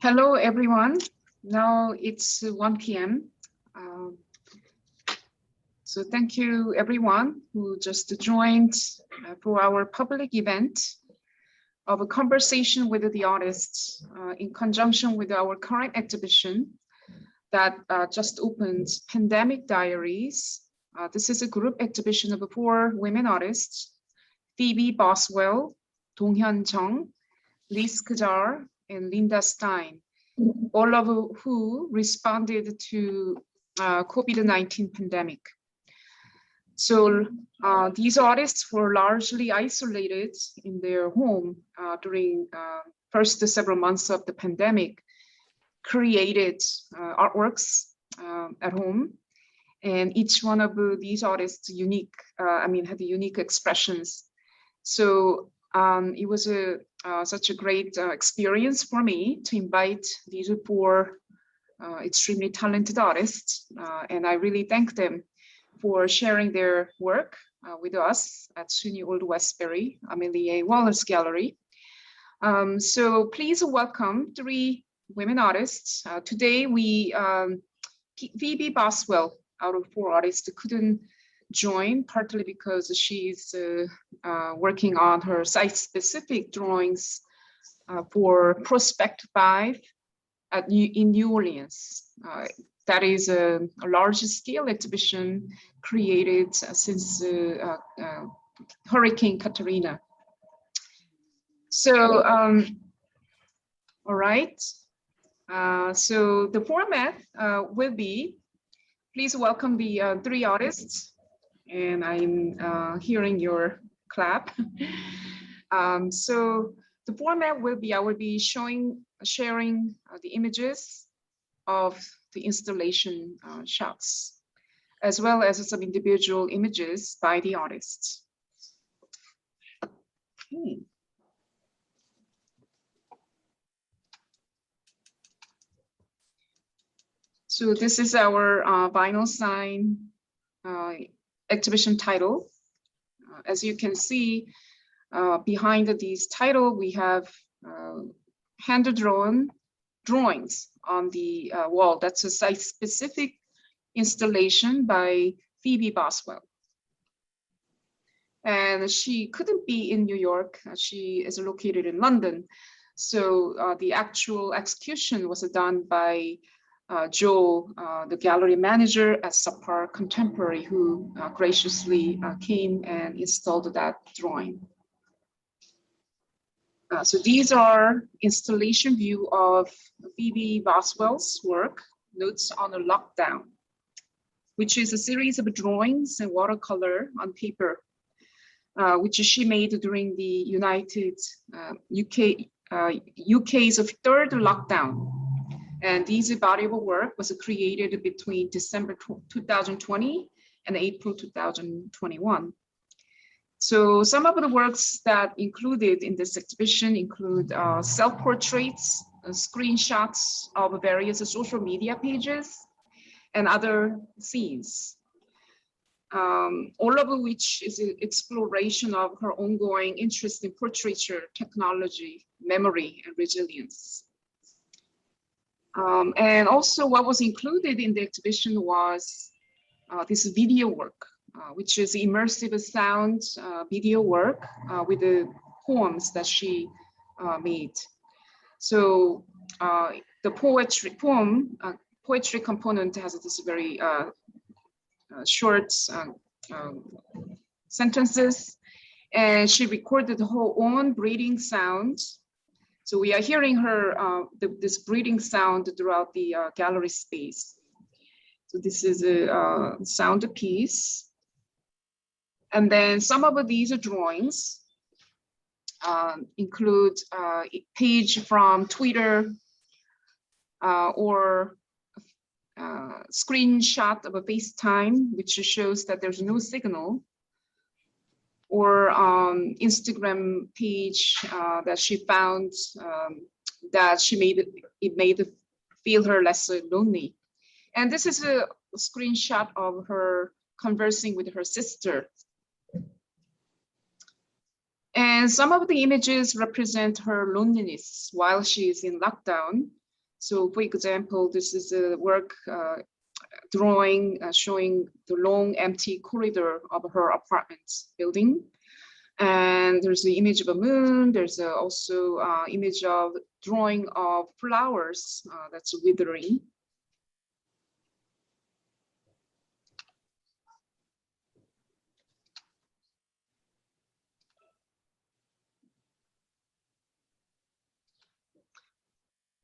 Hello, everyone. Now it's 1 p.m. So thank you, everyone who just joined for our public event of a conversation with the artists in conjunction with our current exhibition that just opened, Pandemic Diaries. This is a group exhibition of 4 women artists, Phoebe Boswell, Donghyun Chung, Lise Kjaer, and Linda Stein, all of who responded to COVID-19 pandemic. So these artists were largely isolated in their home during first several months of the pandemic, created artworks at home. And each one of these artists had unique expressions. So it was such a great experience for me to invite these 4 extremely talented artists. And I really thank them for sharing their work with us at SUNY Old Westbury, Amelie A. Wallace Gallery. So please welcome 3 women artists. Today Phoebe Boswell, out of 4 artists, couldn't join, partly because she's working on her site-specific drawings for Prospect 5 in New Orleans. That is a large-scale exhibition created since Hurricane Katrina. So, all right. So the format will be, please welcome the 3 artists. And I'm hearing your clap. So the format will be, I will be sharing the images of the installation shots, as well as some individual images by the artists. Okay. So this is our vinyl sign exhibition title. As you can see, behind these title, we have hand-drawn drawings on the wall. That's a site-specific installation by Phoebe Boswell. And she couldn't be in New York. She is located in London. So the actual execution was done by Joe, the gallery manager at Sapar Contemporary, who graciously came and installed that drawing. So these are installation view of Phoebe Boswell's work, Notes on a Lockdown, which is a series of drawings and watercolor on paper, which she made during the UK's 3rd lockdown. And this body of work was created between December 2020 and April 2021. So some of the works that included in this exhibition include self-portraits, screenshots of various social media pages, and other scenes, all of which is an exploration of her ongoing interest in portraiture, technology, memory, and resilience. And also what was included in the exhibition was this video work, which is immersive sound video work with the poems that she made. So the poetry component has this very short sentences, and she recorded her own breathing sound. So we are hearing her, this breathing sound throughout the gallery space. So this is a sound piece. And then some of these drawings include a page from Twitter or screenshot of a FaceTime, which shows that there's no signal, or Instagram page that she found that it made feel her less lonely. And this is a screenshot of her conversing with her sister. And some of the images represent her loneliness while she is in lockdown. So for example, this is a work drawing showing the long empty corridor of her apartment building. And there's the image of a moon. There's also image of drawing of flowers that's withering.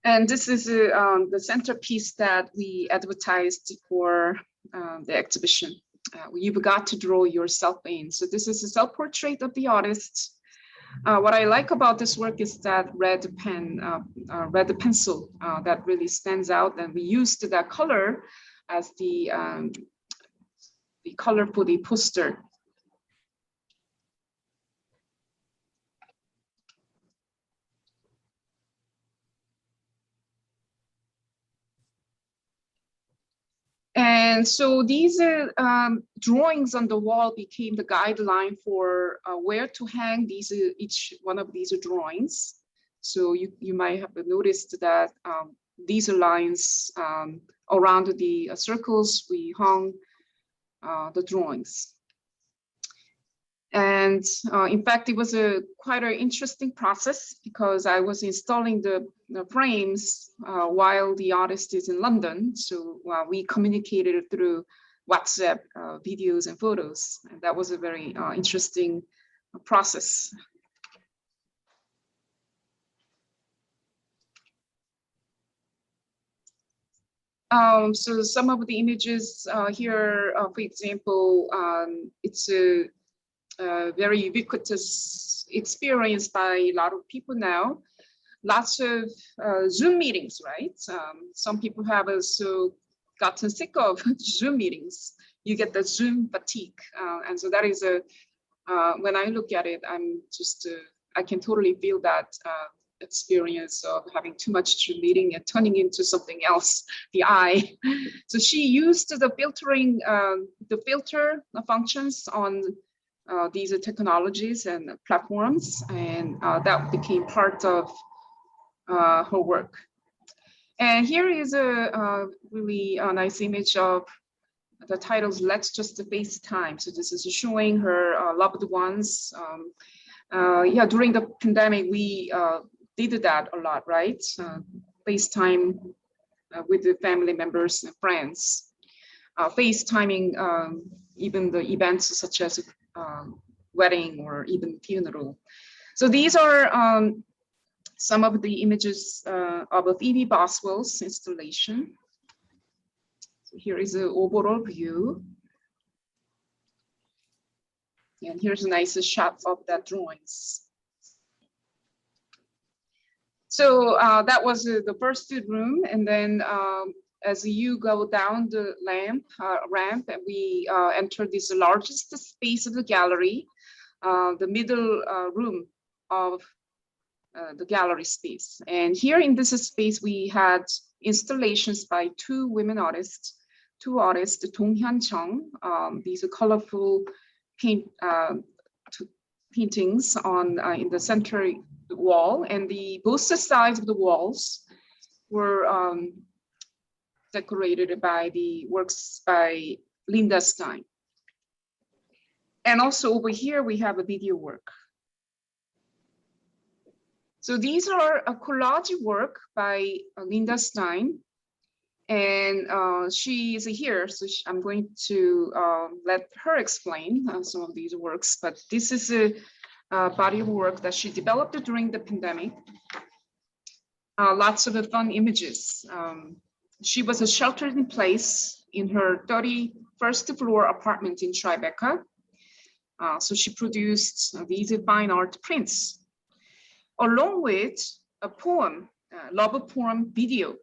And this is the centerpiece that we advertised for the exhibition. You've got to draw yourself in. So this is a self-portrait of the artist. What I like about this work is that red pencil that really stands out, and we used that color as the color for the poster. And so these drawings on the wall became the guideline for where to hang these each one of these drawings. So you might have noticed that these lines around the circles, we hung the drawings. And in fact, it was quite an interesting process because I was installing the frames while the artist is in London. So we communicated through WhatsApp videos and photos. And that was a very interesting process. So some of the images here, for example, it's a very ubiquitous experience by a lot of people now. Lots of Zoom meetings, right? Some people have also gotten sick of Zoom meetings. You get the Zoom fatigue. And so that is when I look at it, I'm just, I can totally feel that experience of having too much Zoom meeting and turning into something else, the eye. So she used the filtering, the filter functions on these technologies and platforms, and that became part of her work. And here is a really nice image of the titles, Let's Just FaceTime. So this is showing her loved ones. Yeah, during the pandemic, we did that a lot, right? FaceTime with the family members and friends. FaceTiming even the events such as wedding or even funeral. So these are some of the images of a Phoebe Boswell's installation. So here is an overall view. And here's a nice shot of that drawings. So that was the first room. And then as you go down the ramp, we enter this largest space of the gallery, the middle room of the gallery space. And here in this space, we had installations by two women artists, Donghyun Chung. These are colorful paintings on in the center wall, and both sides of the walls were decorated by the works by Linda Stein. And also over here, we have a video work. So these are a collage work by Linda Stein, and she is here. So I'm going to let her explain some of these works, but this is a body of work that she developed during the pandemic. Lots of fun images. She was sheltered in place in her 31st floor apartment in Tribeca. So she produced these fine art prints, along with a poem, love poem video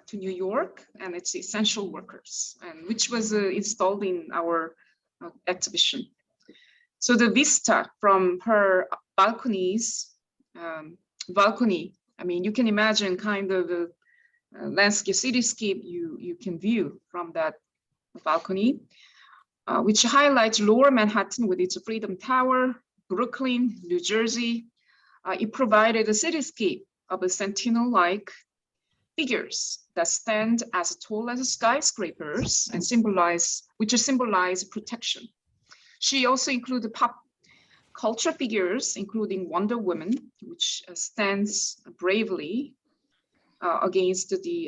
to New York and its essential workers, and which was installed in our exhibition. So the vista from her balcony, I mean, you can imagine kind of a landscape, cityscape you can view from that balcony, which highlights Lower Manhattan with its Freedom Tower, Brooklyn, New Jersey. It provided a cityscape of a sentinel-like figures that stand as tall as skyscrapers and symbolize protection. She also included pop culture figures, including Wonder Woman, which stands bravely against the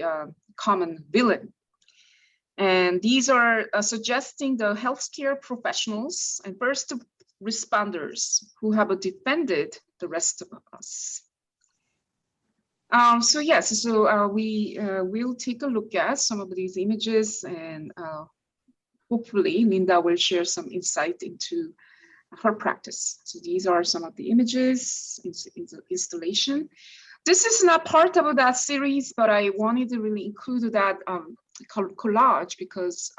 common villain. And these are suggesting the healthcare professionals and first responders who have defended the rest of us. So yes, so we will take a look at some of these images, and hopefully Linda will share some insight into her practice. So these are some of the images in the installation. This is not part of that series, but I wanted to really include that collage because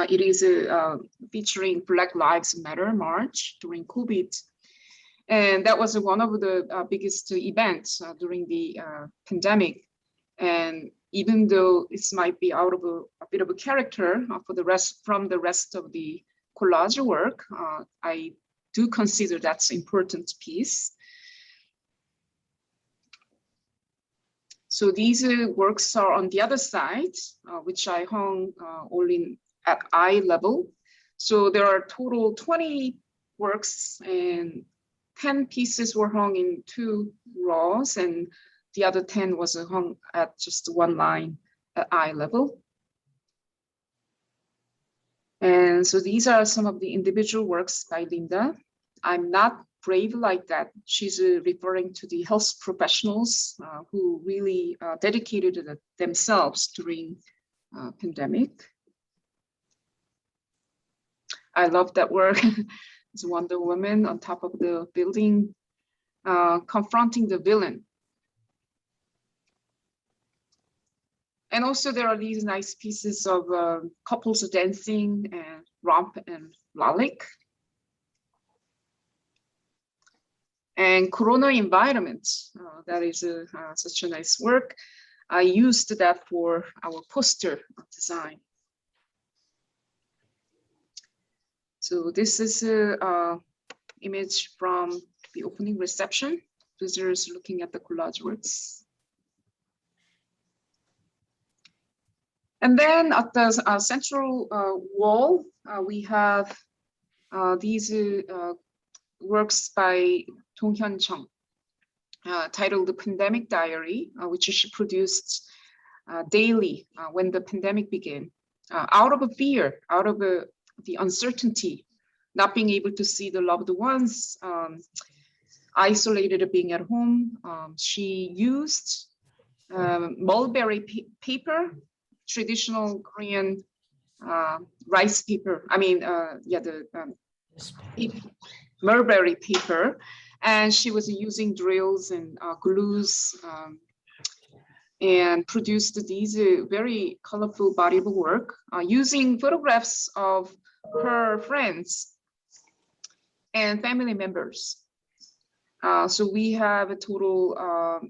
it is featuring Black Lives Matter March during COVID. And that was one of the biggest events during the pandemic. And even though it might be out of a bit of a character from the rest of the collage work, I do consider that's an important piece. So these works are on the other side, which I hung only at eye level. So there are total 20 works, and 10 pieces were hung in 2 rows, and the other 10 was hung at just 1 line at eye level. And so these are some of the individual works by Linda. I'm not brave like that. She's referring to the health professionals who really dedicated themselves during pandemic. I love that work. It's Wonder Woman on top of the building, confronting the villain. And also there are these nice pieces of couples dancing and romp and frolic. And Corona environment, that is such a nice work. I used that for our poster design. So this is an image from the opening reception. Visitors looking at the collage works. And then at the central wall, we have these works by Donghyun Chung, titled The Pandemic Diary, which she produced daily when the pandemic began. Out of a fear, out of the uncertainty, not being able to see the loved ones, isolated being at home, she used mulberry paper, traditional Korean rice paper. I mean, mulberry paper, and she was using drills and glues and produced these very colorful body of work using photographs of her friends and family members. So we have a total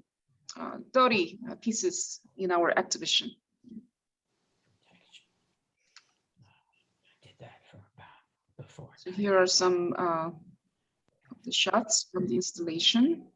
30 pieces in our exhibition. So here are some of the shots from the installation.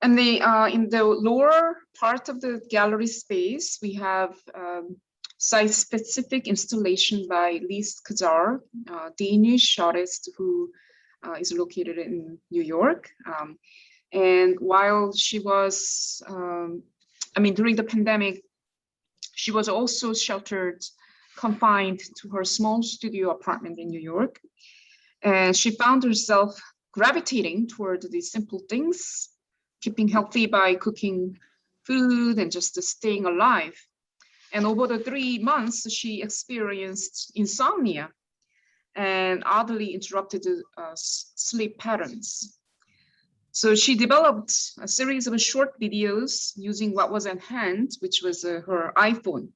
And in the lower part of the gallery space, we have site-specific installation by Lise Kazar, Danish artist who is located in New York. And while she was, during the pandemic, she was also sheltered, confined to her small studio apartment in New York. And she found herself gravitating toward these simple things, keeping healthy by cooking food and just staying alive. And over the 3 months, she experienced insomnia and oddly interrupted sleep patterns. So she developed a series of short videos using what was at hand, which was her iPhone.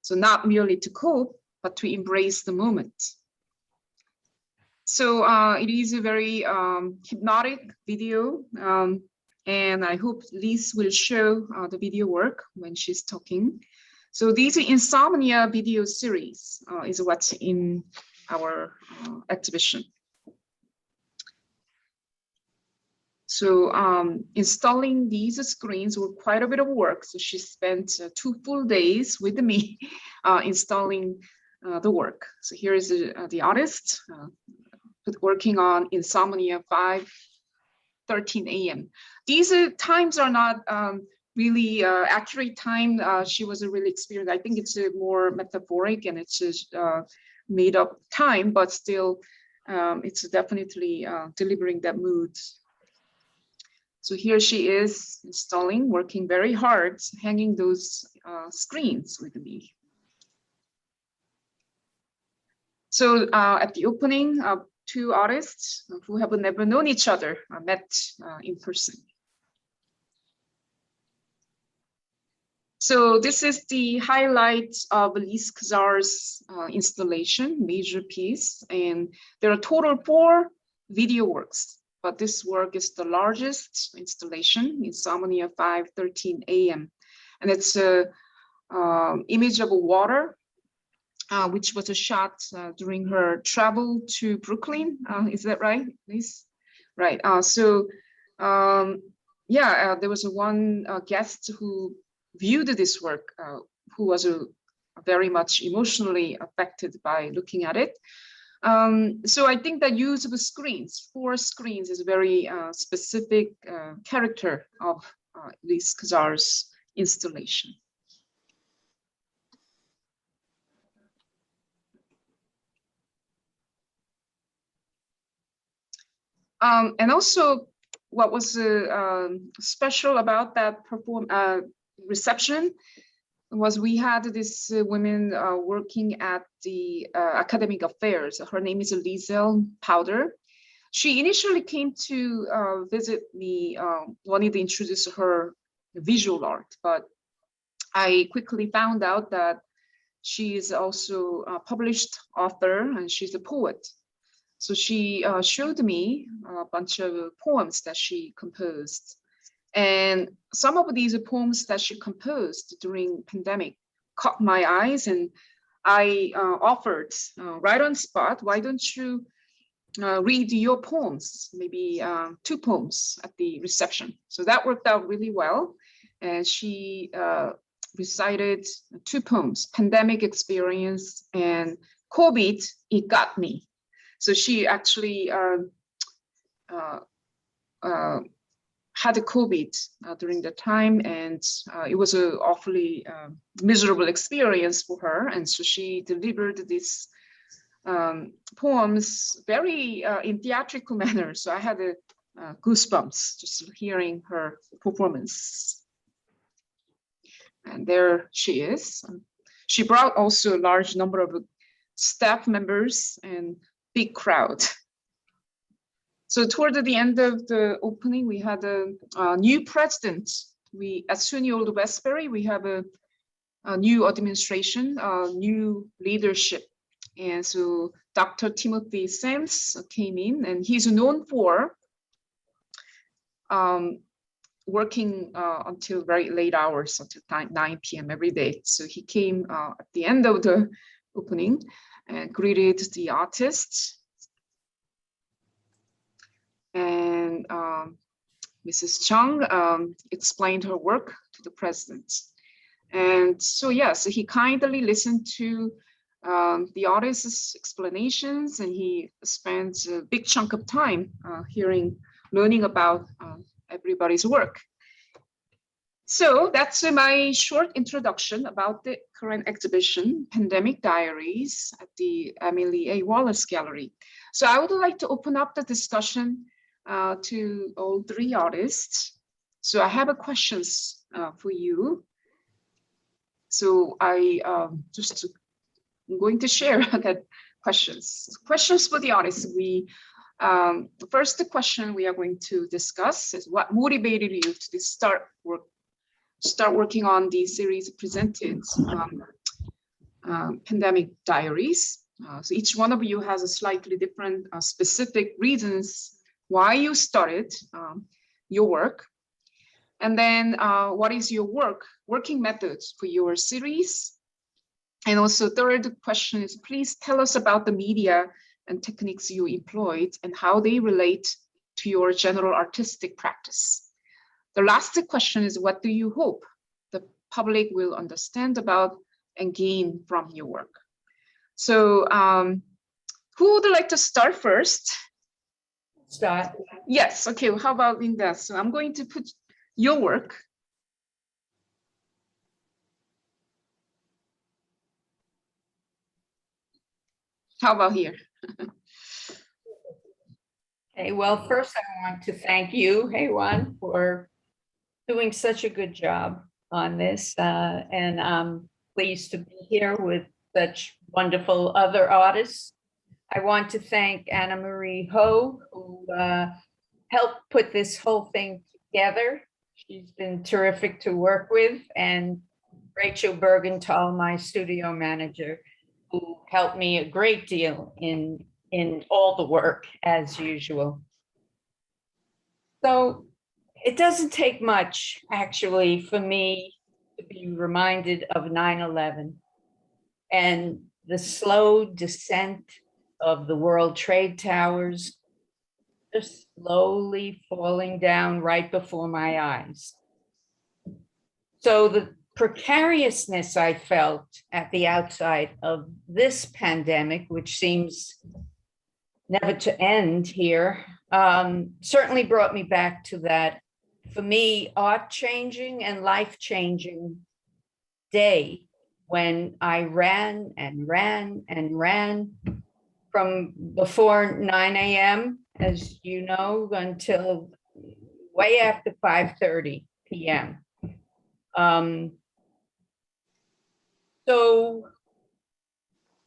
So not merely to cope, but to embrace the moment. So it is a very hypnotic video. And I hope Lise will show the video work when she's talking. So these insomnia video series is what's in our exhibition. So installing these screens were quite a bit of work. So she spent 2 full days with me installing the work. So here is the artist working on Insomnia 5:13 a.m. These times are not really accurate time. She was really experienced. I think it's a more metaphoric and it's just made up time, but still it's definitely delivering that mood. So here she is installing, working very hard, hanging those screens with me. So at the opening, 2 artists who have never known each other met in person. So this is the highlight of Elise Kazar's installation, major piece, and there are total 4 video works. But this work is the largest installation, Insomnia 5:13 a.m. And it's an image of water, which was a shot during her travel to Brooklyn. Is that right, Lise? Right. There was one guest who viewed this work, who was very much emotionally affected by looking at it. So I think that use of screens, 4 screens, is a very specific character of Lise Kazar's installation. And also, what was special about that reception was we had this women working at the academic affairs. Her name is Lise Kjaer. She initially came to visit me, wanted to introduce her visual art, but I quickly found out that she is also a published author and she's a poet. So she showed me a bunch of poems that she composed. And some of these poems that she composed during pandemic caught my eyes, and I offered right on spot, why don't you read your poems, maybe 2 poems at the reception. So that worked out really well. And she recited 2 poems, Pandemic Experience and COVID, It Got Me. So she actually had a COVID during the time, and it was an awfully miserable experience for her. And so she delivered these poems very in theatrical manner. So I had goosebumps just hearing her performance. And there she is. She brought also a large number of staff members and big crowd. So toward the end of the opening, we had a new president. At SUNY Old Westbury, we have a new administration, new leadership. And so Dr. Timothy Sams came in, and he's known for working until very late hours, until 9 p.m. every day. So he came at the end of the opening and greeted the artists. And Mrs. Chung explained her work to the president. And so, so he kindly listened to the artist's explanations, and he spent a big chunk of time learning about everybody's work. So that's my short introduction about the current exhibition, Pandemic Diaries, at the Amelie A. Wallace Gallery. So I would like to open up the discussion to all 3 artists. So I have questions for you. So I'm going to share that questions for the artists. The first question we are going to discuss is what motivated you to start working on the series presented, Pandemic Diaries. So each one of you has a slightly different specific reasons why you started your work. And then what is your working methods for your series? And also third question is, please tell us about the media and techniques you employed and how they relate to your general artistic practice. The last question is, what do you hope the public will understand about and gain from your work? So who would like to start first? Start. Yes, okay, how about Linda? So I'm going to put your work. How about here? Okay, well, first I want to thank you, Hyewon, for doing such a good job on this. And I'm pleased to be here with such wonderful other artists. I want to thank Amelie A, who helped put this whole thing together. She's been terrific to work with, and Rachel Bergenthal, my studio manager, who helped me a great deal in all the work as usual. So it doesn't take much actually for me to be reminded of 9/11 and the slow descent of the World Trade Towers, just slowly falling down right before my eyes. So the precariousness I felt at the outside of this pandemic, which seems never to end here, certainly brought me back to that, for me, art-changing and life-changing day when I ran and ran and ran from before 9 a.m., as you know, until way after 5:30 p.m. So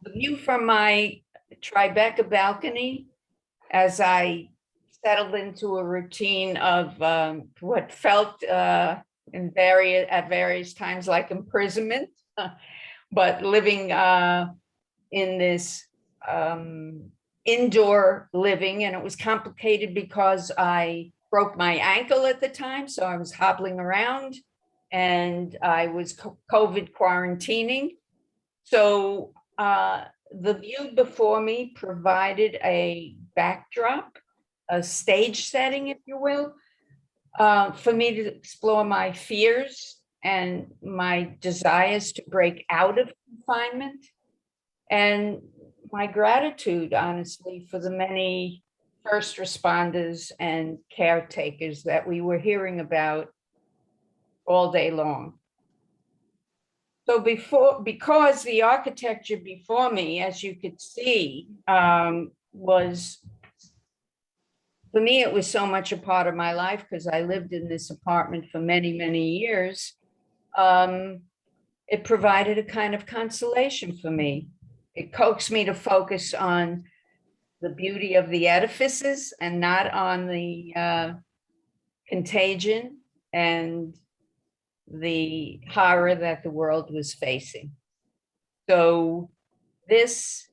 the view from my Tribeca balcony, as I settled into a routine of what felt at various times like imprisonment, but living in this indoor living. And it was complicated because I broke my ankle at the time, so I was hobbling around and I was COVID quarantining. So the view before me provided a backdrop, a stage setting, if you will, for me to explore my fears and my desires to break out of confinement, and my gratitude, honestly, for the many first responders and caretakers that we were hearing about all day long. So because the architecture before me, as you could see, was, for me, it was so much a part of my life because I lived in this apartment for many, many years. It provided a kind of consolation for me. It coaxed me to focus on the beauty of the edifices and not on the contagion and the horror that the world was facing. So this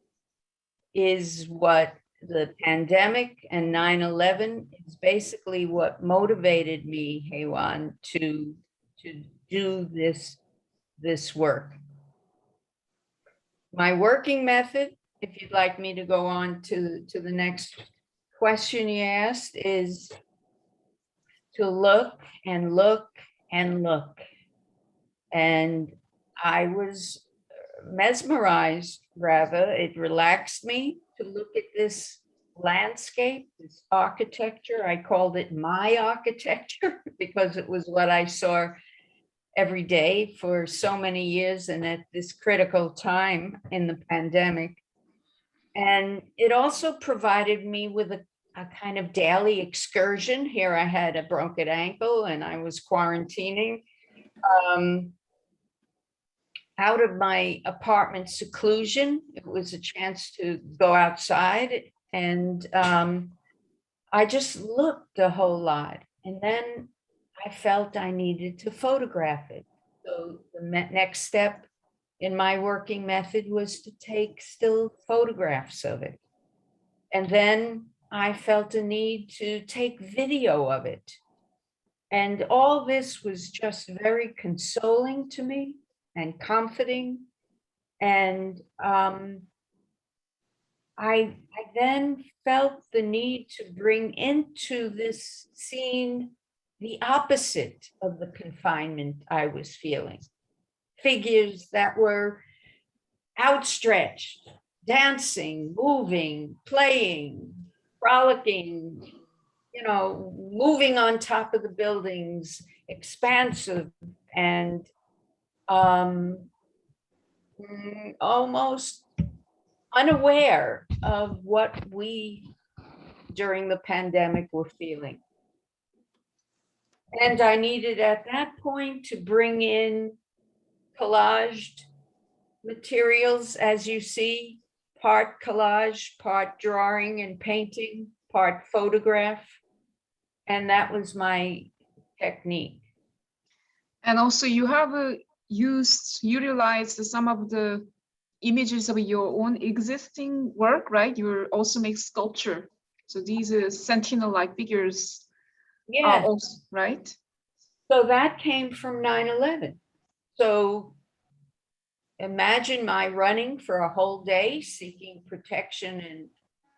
is what the pandemic and 9/11 is basically what motivated me, Hyewon, to do this work. My working method, if you'd like me to go on to the next question you asked, is to look and look and look. And I was mesmerized, rather, it relaxed me to look at this landscape, this architecture. I called it my architecture because it was what I saw every day for so many years and at this critical time in the pandemic. And it also provided me with a kind of daily excursion. Here I had a broken ankle and I was quarantining. Out of my apartment seclusion, it was a chance to go outside, and I just looked a whole lot. And then I felt I needed to photograph it. So the next step in my working method was to take still photographs of it. And then I felt a need to take video of it. And all this was just very consoling to me and comforting. And I then felt the need to bring into this scene the opposite of the confinement I was feeling. Figures that were outstretched, dancing, moving, playing, frolicking, moving on top of the buildings, expansive and almost unaware of what we during the pandemic were feeling. And I needed at that point to bring in collaged materials, as you see, part collage, part drawing and painting, part photograph. And that was my technique. And also you have utilized some of the images of your own existing work, right? You also make sculpture. So these are sentinel-like figures. Yeah. Also, right? So that came from 9/11. So imagine my running for a whole day, seeking protection and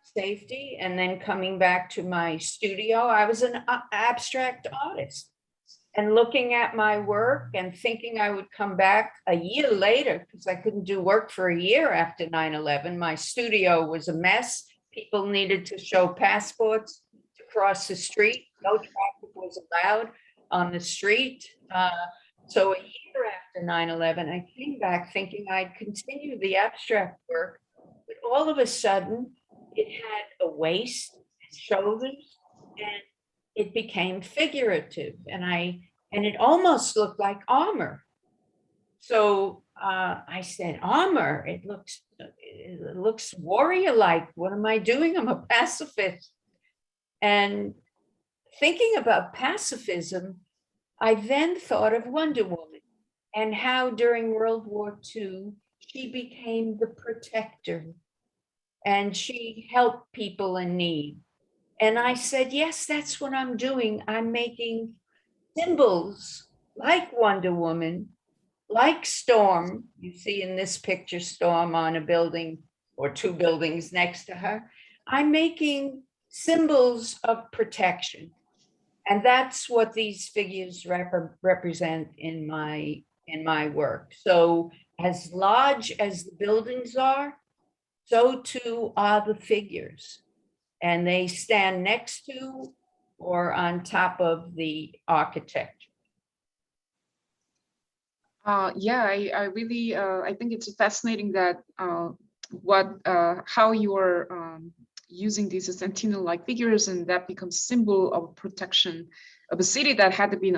safety, and then coming back to my studio. I was an abstract artist, and looking at my work and thinking I would come back a year later, because I couldn't do work for a year after 9/11. My studio was a mess. People needed to show passports to cross the street. No traffic was allowed on the street. So a year after 9/11, I came back thinking I'd continue the abstract work, but all of a sudden it had a waist and shoulders, and it became figurative, and it almost looked like armor. So I said, armor, it looks warrior-like. What am I doing? I'm a pacifist. And thinking about pacifism, I then thought of Wonder Woman and how during World War II, she became the protector and she helped people in need. And I said, yes, that's what I'm doing. I'm making symbols like Wonder Woman, like Storm. You see in this picture, Storm on a building or two buildings next to her. I'm making symbols of protection. And that's what these figures represent in my work. So as large as the buildings are, so too are the figures. And they stand next to or on top of the architecture. Yeah, I really, I think it's fascinating that how you are using these sentinel-like figures, and that becomes symbol of protection of a city that had been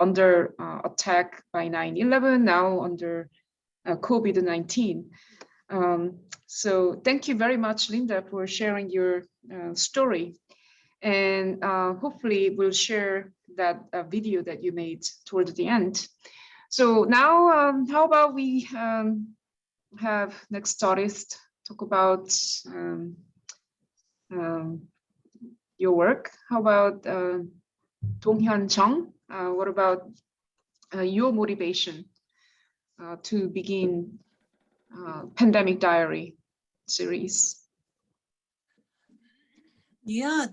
under attack by 9/11, now under COVID-19. So thank you very much, Linda, for sharing your story. And hopefully we'll share that video that you made toward the end. So now, how about we have next artist talk about your work. How about Donghyun Chung? What about your motivation to begin Pandemic Diary series? Yeah,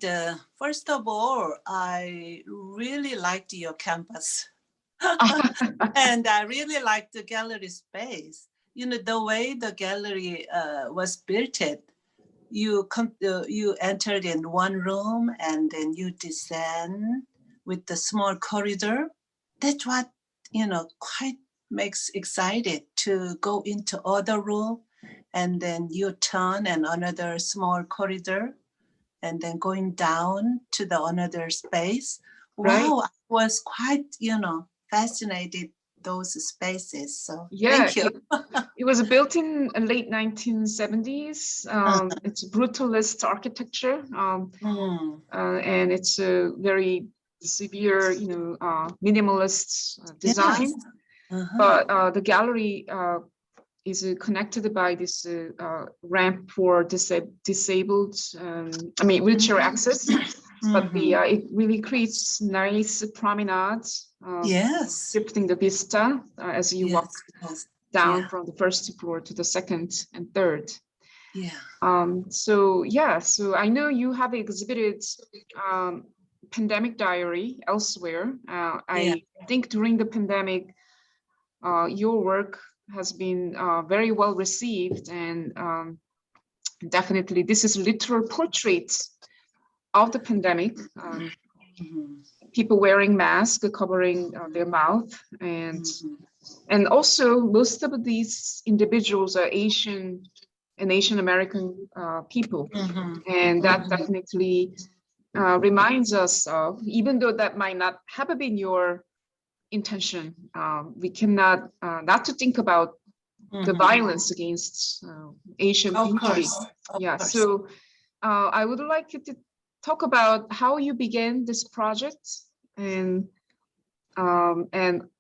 first of all, I really liked your campus. And I really liked the gallery space. You know, the way the gallery was built, you entered in one room and then you descend with the small corridor. That's what, quite makes excited to go into other room, and then you turn and another small corridor, and then going down to the another space. Right. Wow, I was quite, fascinated those spaces. So yeah, thank you. It was built in late 1970s. It's a brutalist architecture, and it's a very severe, minimalist design. Yes. But the gallery is connected by this ramp for disabled, wheelchair access. but it really creates nice promenades. Yes. Shifting the vista as you walk down from the first floor to the second and third. Yeah. So I know you have exhibited pandemic diary elsewhere. I think during the pandemic, your work has been very well received, and definitely this is literal portraits of the pandemic. People wearing masks, covering their mouth, and also most of these individuals are Asian American people, and that definitely reminds us of, even though that might not have been your intention, we cannot not to think about the violence against Asian beauty. So I would like you to talk about how you began this project and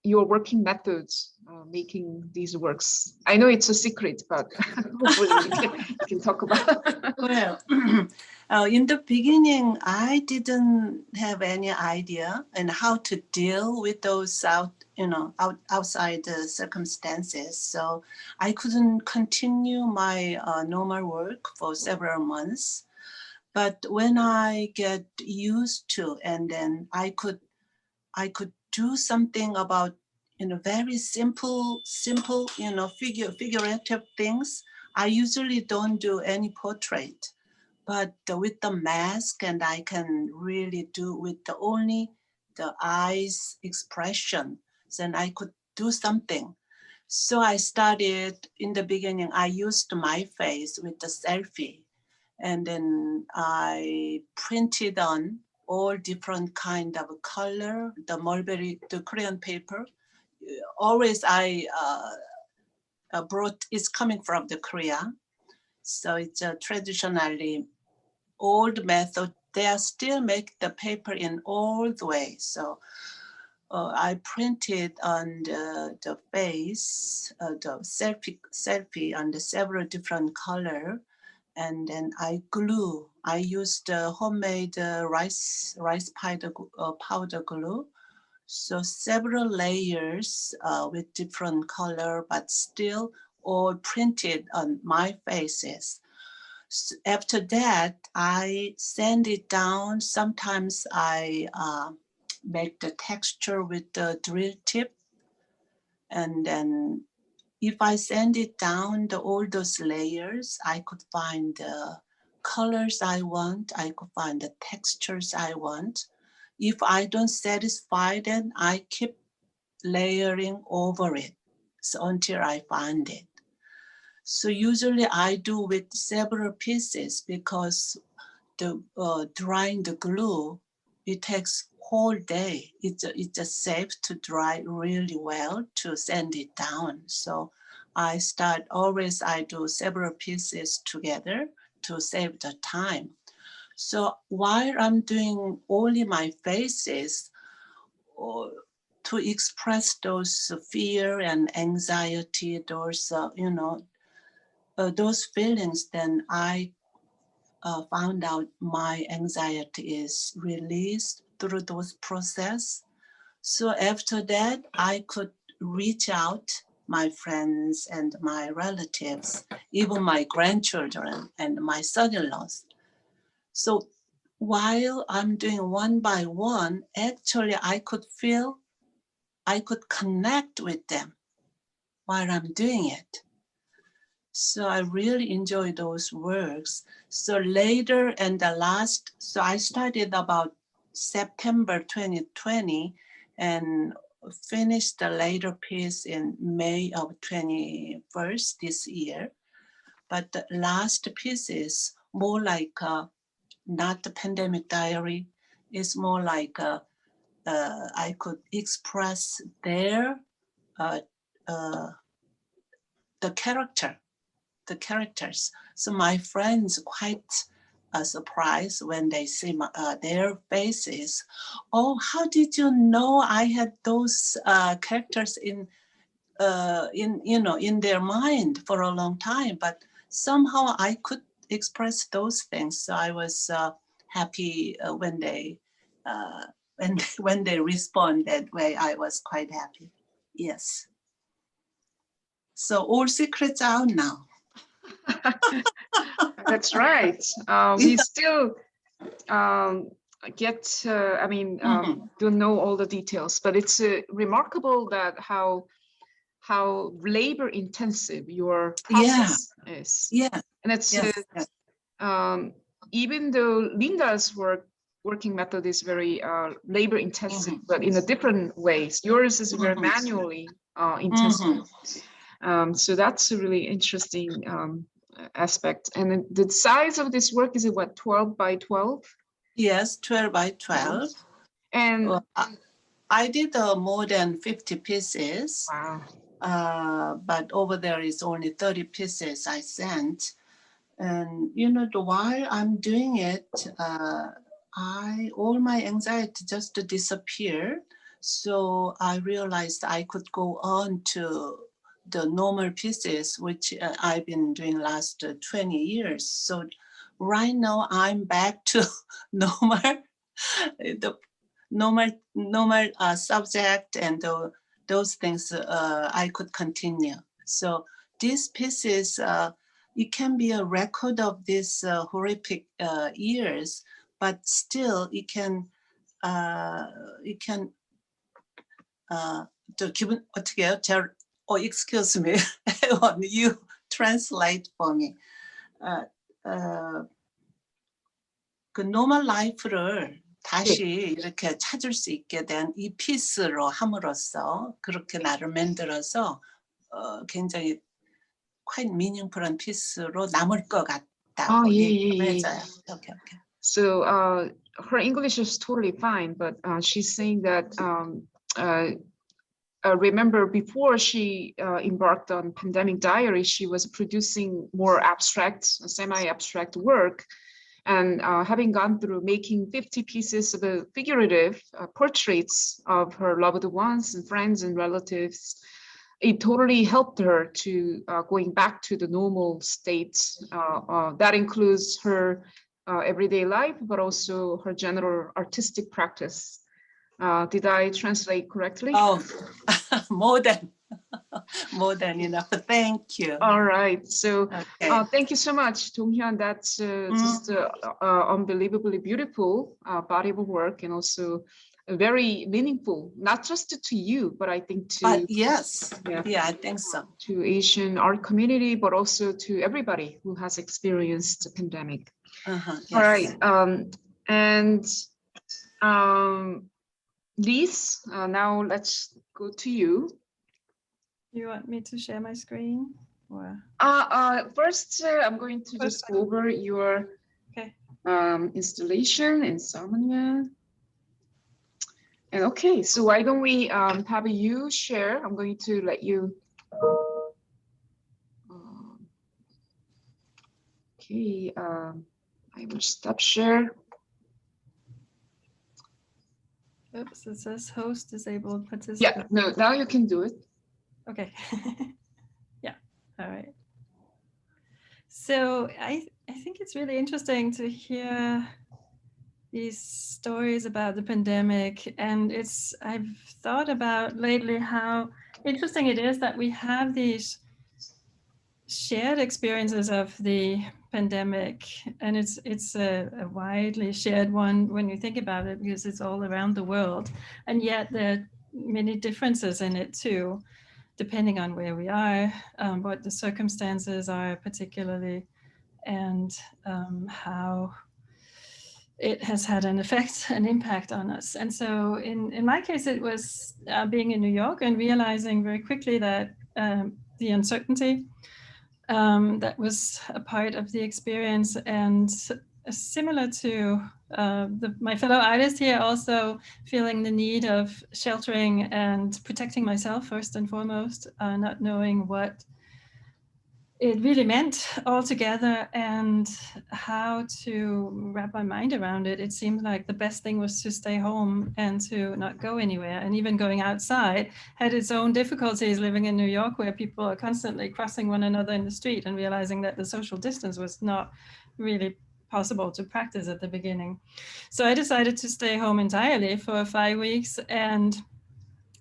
your working methods making these works. I know it's a secret, but hopefully you can talk about. Well, in the beginning, I didn't have any idea on how to deal with those outside circumstances. So I couldn't continue my normal work for several months. But when I get used to, and then I could do something about, very simple, figurative things. I usually don't do any portrait, but with the mask, and I can really do with only the eyes expression, then I could do something. So I started in the beginning, I used my face with the selfie, and then I printed on all different kind of color, the mulberry, the Korean paper. Always I brought, it's coming from the Korea. So it's a traditionally old method. They are still make the paper in old way. So I printed on the face, the selfie on the several different color. And then I glue. I used homemade rice powder glue. So several layers with different color, but still all printed on my faces. So after that, I sand it down. Sometimes I make the texture with the drill tip. And then if I sand it down, all those layers, I could find the colors I want. I could find the textures I want. If I don't satisfy, then I keep layering over it until I find it. So usually I do with several pieces, because the drying the glue, it takes whole day. It's just safe to dry really well to sand it down. So I do several pieces together to save the time. So while I'm doing only my faces, to express those fear and anxiety, those feelings, then I found out my anxiety is released through those process. So after that, I could reach out my friends and my relatives, even my grandchildren and my son-in-laws. So while I'm doing one by one, actually I could connect with them while I'm doing it. So I really enjoy those works. So later and so I started about September 2020 and finished the later piece in May of 21st this year. But the last piece is more like not the pandemic diary. It's more like I could express the characters. So my friends quite surprised when they see their faces. Oh, how did you know I had those characters in their mind for a long time? But somehow I could express those things. So I was happy when they when they respond that way. I was quite happy. Yes. So all secrets out now. That's right. We still don't know all the details, but it's remarkable that how labor intensive your process is. Yeah. And it's even though Linda's working method is very labor intensive, but in a different ways. Yours is very manually intensive. So that's a really interesting aspect. And then the size of this work, is it what, 12 by 12? Yes, 12 by 12. And I did more than 50 pieces. Wow. But over there is only 30 pieces I sent. And while I'm doing it, all my anxiety just disappeared. So I realized I could go on to the normal pieces, which I've been doing last 20 years. So right now I'm back to normal, the normal subject, and those things I could continue. So these pieces, it can be a record of these horrific years, but still it can 저 기분 어떻게 해요? Excuse me. You translate for me. 그 normal life를 다시 이렇게 찾을 수 있게 된 이 피스로 함으로써 그렇게 나를 만들어서 굉장히 quite meaningful한 피스로 남을 것 같다고 얘기해줘요. Okay. So her English is totally fine, but she's saying that remember before she embarked on Pandemic Diaries, she was producing more abstract, semi-abstract work. And having gone through making 50 pieces of figurative portraits of her loved ones and friends and relatives, it totally helped her to going back to the normal state. That includes her everyday life, but also her general artistic practice. Did I translate correctly? Oh, more than enough. Thank you. All right. So okay. Thank you so much, Donghyun. That's just unbelievably beautiful body of work, and also very meaningful, not just to you, but I think to yes, I think so, to Asian art community, but also to everybody who has experienced the pandemic. Yes. All right. Lise, now let's go to you. You want me to share my screen? Or? First, I'm going to just go over your installation in Sarmania. And okay, so why don't we have you share? I'm going to let you. Okay, I will stop share. Oops, it says host disabled participant. Yeah, no, now you can do it. Okay. Yeah, all right. So I think it's really interesting to hear these stories about the pandemic, and I've thought about lately how interesting it is that we have these shared experiences of the pandemic, and it's a widely shared one when you think about it, because it's all around the world, and yet there are many differences in it too, depending on where we are, what the circumstances are particularly, and how it has had an impact on us. And so in my case, it was being in New York and realizing very quickly that the uncertainty that was a part of the experience, and similar to my fellow artists here, also feeling the need of sheltering and protecting myself first and foremost, not knowing what it really meant altogether and how to wrap my mind around it. It seemed like the best thing was to stay home and to not go anywhere. And even going outside had its own difficulties, living in New York, where people are constantly crossing one another in the street and realizing that the social distance was not really possible to practice at the beginning. So I decided to stay home entirely for 5 weeks, and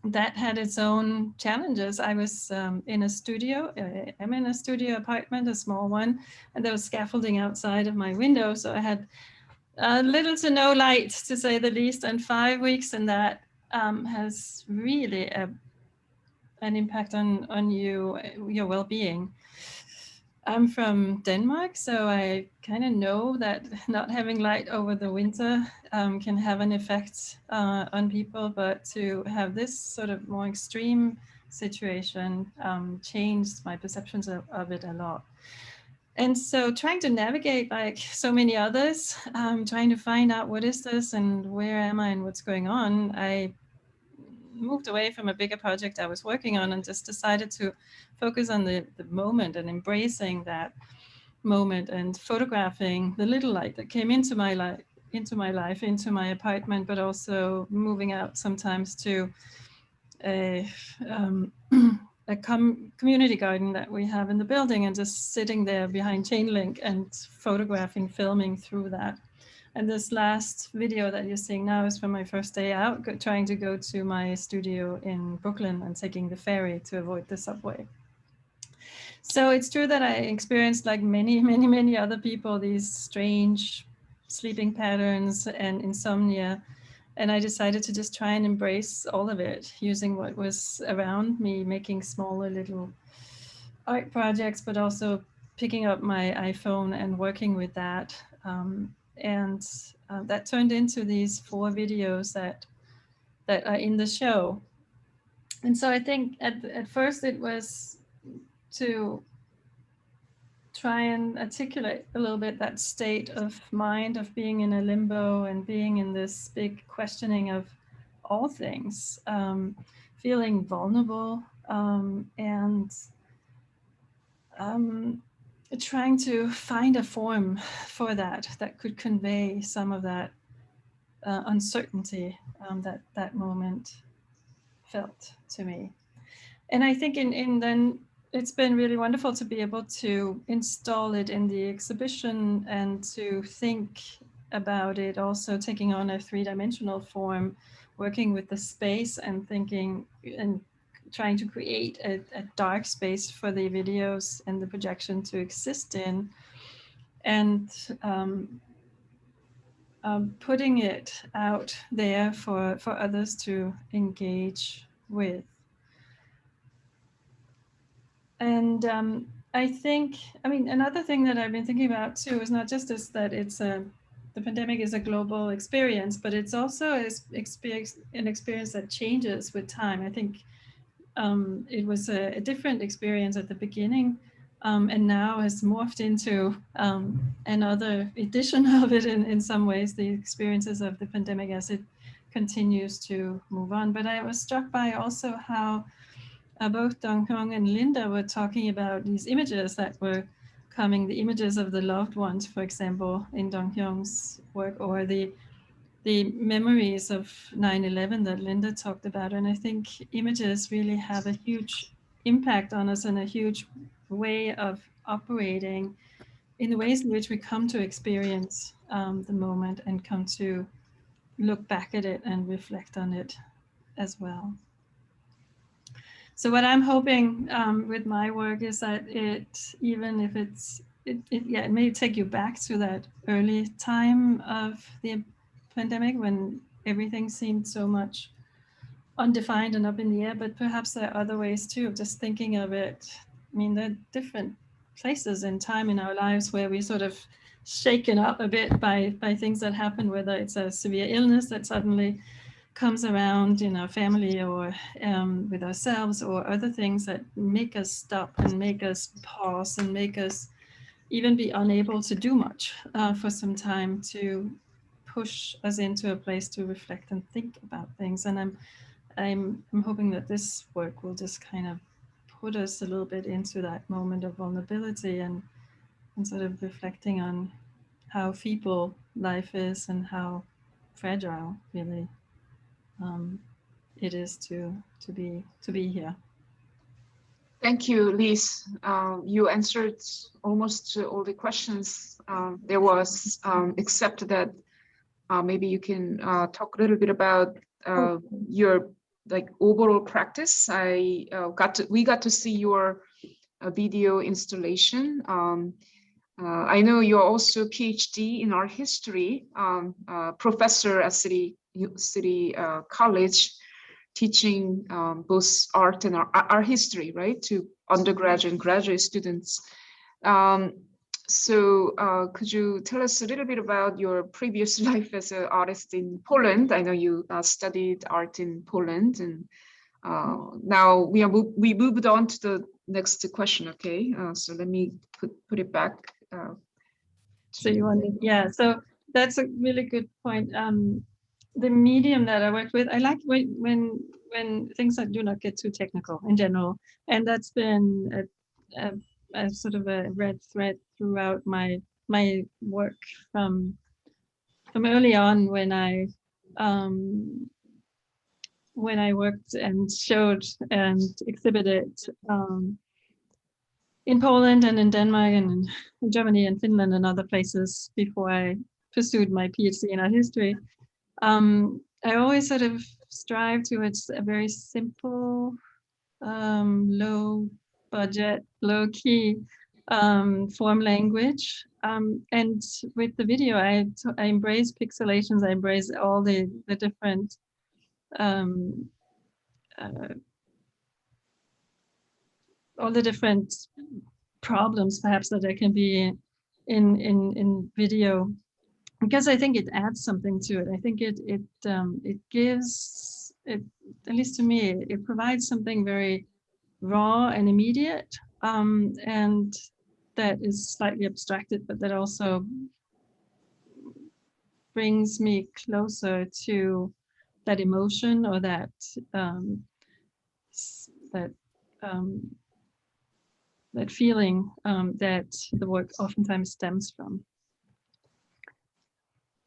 that had its own challenges. I was in a studio. I'm in a studio apartment, a small one, and there was scaffolding outside of my window. So I had little to no light, to say the least, and 5 weeks in that has really an impact on you, your well-being. I'm from Denmark, so I kind of know that not having light over the winter can have an effect on people, but to have this sort of more extreme situation changed my perceptions of it a lot. And so trying to navigate, like so many others, trying to find out what is this and where am I and what's going on, I moved away from a bigger project I was working on and just decided to focus on the moment and embracing that moment and photographing the little light that came into my life, into my apartment, but also moving out sometimes to a community garden that we have in the building and just sitting there behind chain link and photographing, filming through that. And this last video that you're seeing now is from my first day out, trying to go to my studio in Brooklyn and taking the ferry to avoid the subway. So it's true that I experienced, like many other people, these strange sleeping patterns and insomnia. And I decided to just try and embrace all of it, using what was around me, making smaller little art projects, but also picking up my iPhone and working with that. That turned into these 4 videos that are in the show. And so I think at first it was to try and articulate a little bit that state of mind of being in a limbo and being in this big questioning of all things, feeling vulnerable, and trying to find a form for that could convey some of that uncertainty that moment felt to me. And I think then it's been really wonderful to be able to install it in the exhibition and to think about it also taking on a 3-dimensional form, working with the space and thinking and trying to create a dark space for the videos and the projection to exist in, and putting it out there for others to engage with. And I think, another thing that I've been thinking about too is not just this, that it's the pandemic is a global experience, but it's also an experience that changes with time. I think it was a different experience at the beginning, and now has morphed into another edition of it in some ways, the experiences of the pandemic as it continues to move on. But I was struck by also how both Donghyun and Linda were talking about these images that were coming, the images of the loved ones, for example, in Donghyun's work, or the memories of 9/11 that Linda talked about. And I think images really have a huge impact on us and a huge way of operating in the ways in which we come to experience the moment and come to look back at it and reflect on it as well. So what I'm hoping with my work is that even if it may take you back to that early time of the pandemic when everything seemed so much undefined and up in the air, but perhaps there are other ways too of just thinking of it. There are different places in time in our lives where we sort of shaken up a bit by things that happen, whether it's a severe illness that suddenly comes around in our family or with ourselves, or other things that make us stop and make us pause and make us even be unable to do much for some time, to push us into a place to reflect and think about things. And I'm hoping that this work will just kind of put us a little bit into that moment of vulnerability and sort of reflecting on how feeble life is and how fragile really it is to be here. Thank you, Lise. You answered almost all the questions there was, except that maybe you can talk a little bit about your like overall practice. We got to see your video installation. I know you're also PhD in art history, professor at City College, teaching both art and art history, right, to undergraduate and graduate students. So could you tell us a little bit about your previous life as an artist in Poland? I know you studied art in Poland, and now we moved on to the next question. Okay, so let me put it back. So you wanted, yeah. So that's a really good point. The medium that I worked with, I like when things that do not get too technical in general, and that's been a sort of a red thread throughout my work from early on when I worked and showed and exhibited in Poland and in Denmark and in Germany and Finland and other places before I pursued my PhD in art history. I always sort of strive towards a very simple, low budget, low key form language. And with the video, I embrace pixelations. I embrace all the different problems perhaps that there can be in video, because I think it adds something to it. I think it gives it, at least to me, it provides something very raw and immediate, and that is slightly abstracted, but that also brings me closer to that emotion or that feeling that the work oftentimes stems from.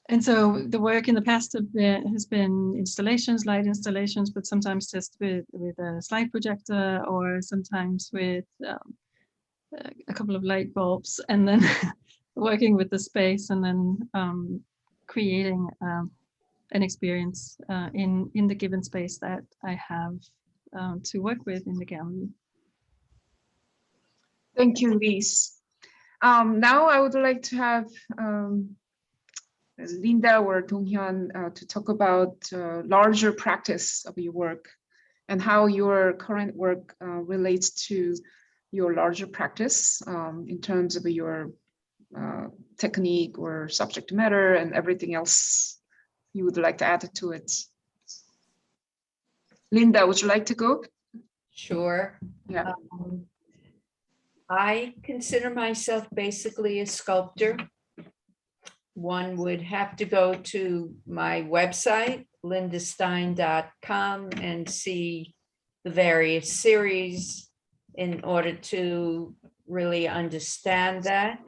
And so the work in the past has been installations, light installations, but sometimes just with a slide projector, or sometimes with a couple of light bulbs, and then working with the space, and then creating an experience in the given space that I have to work with in the gallery. Thank you, Lise. Now I would like to have Linda or Donghyun to talk about larger practice of your work and how your current work relates to your larger practice in terms of your technique or subject matter and everything else you would like to add to it. Linda, would you like to go? Sure. Yeah. I consider myself basically a sculptor. One would have to go to my website, lindastein.com, and see the various series in order to really understand that.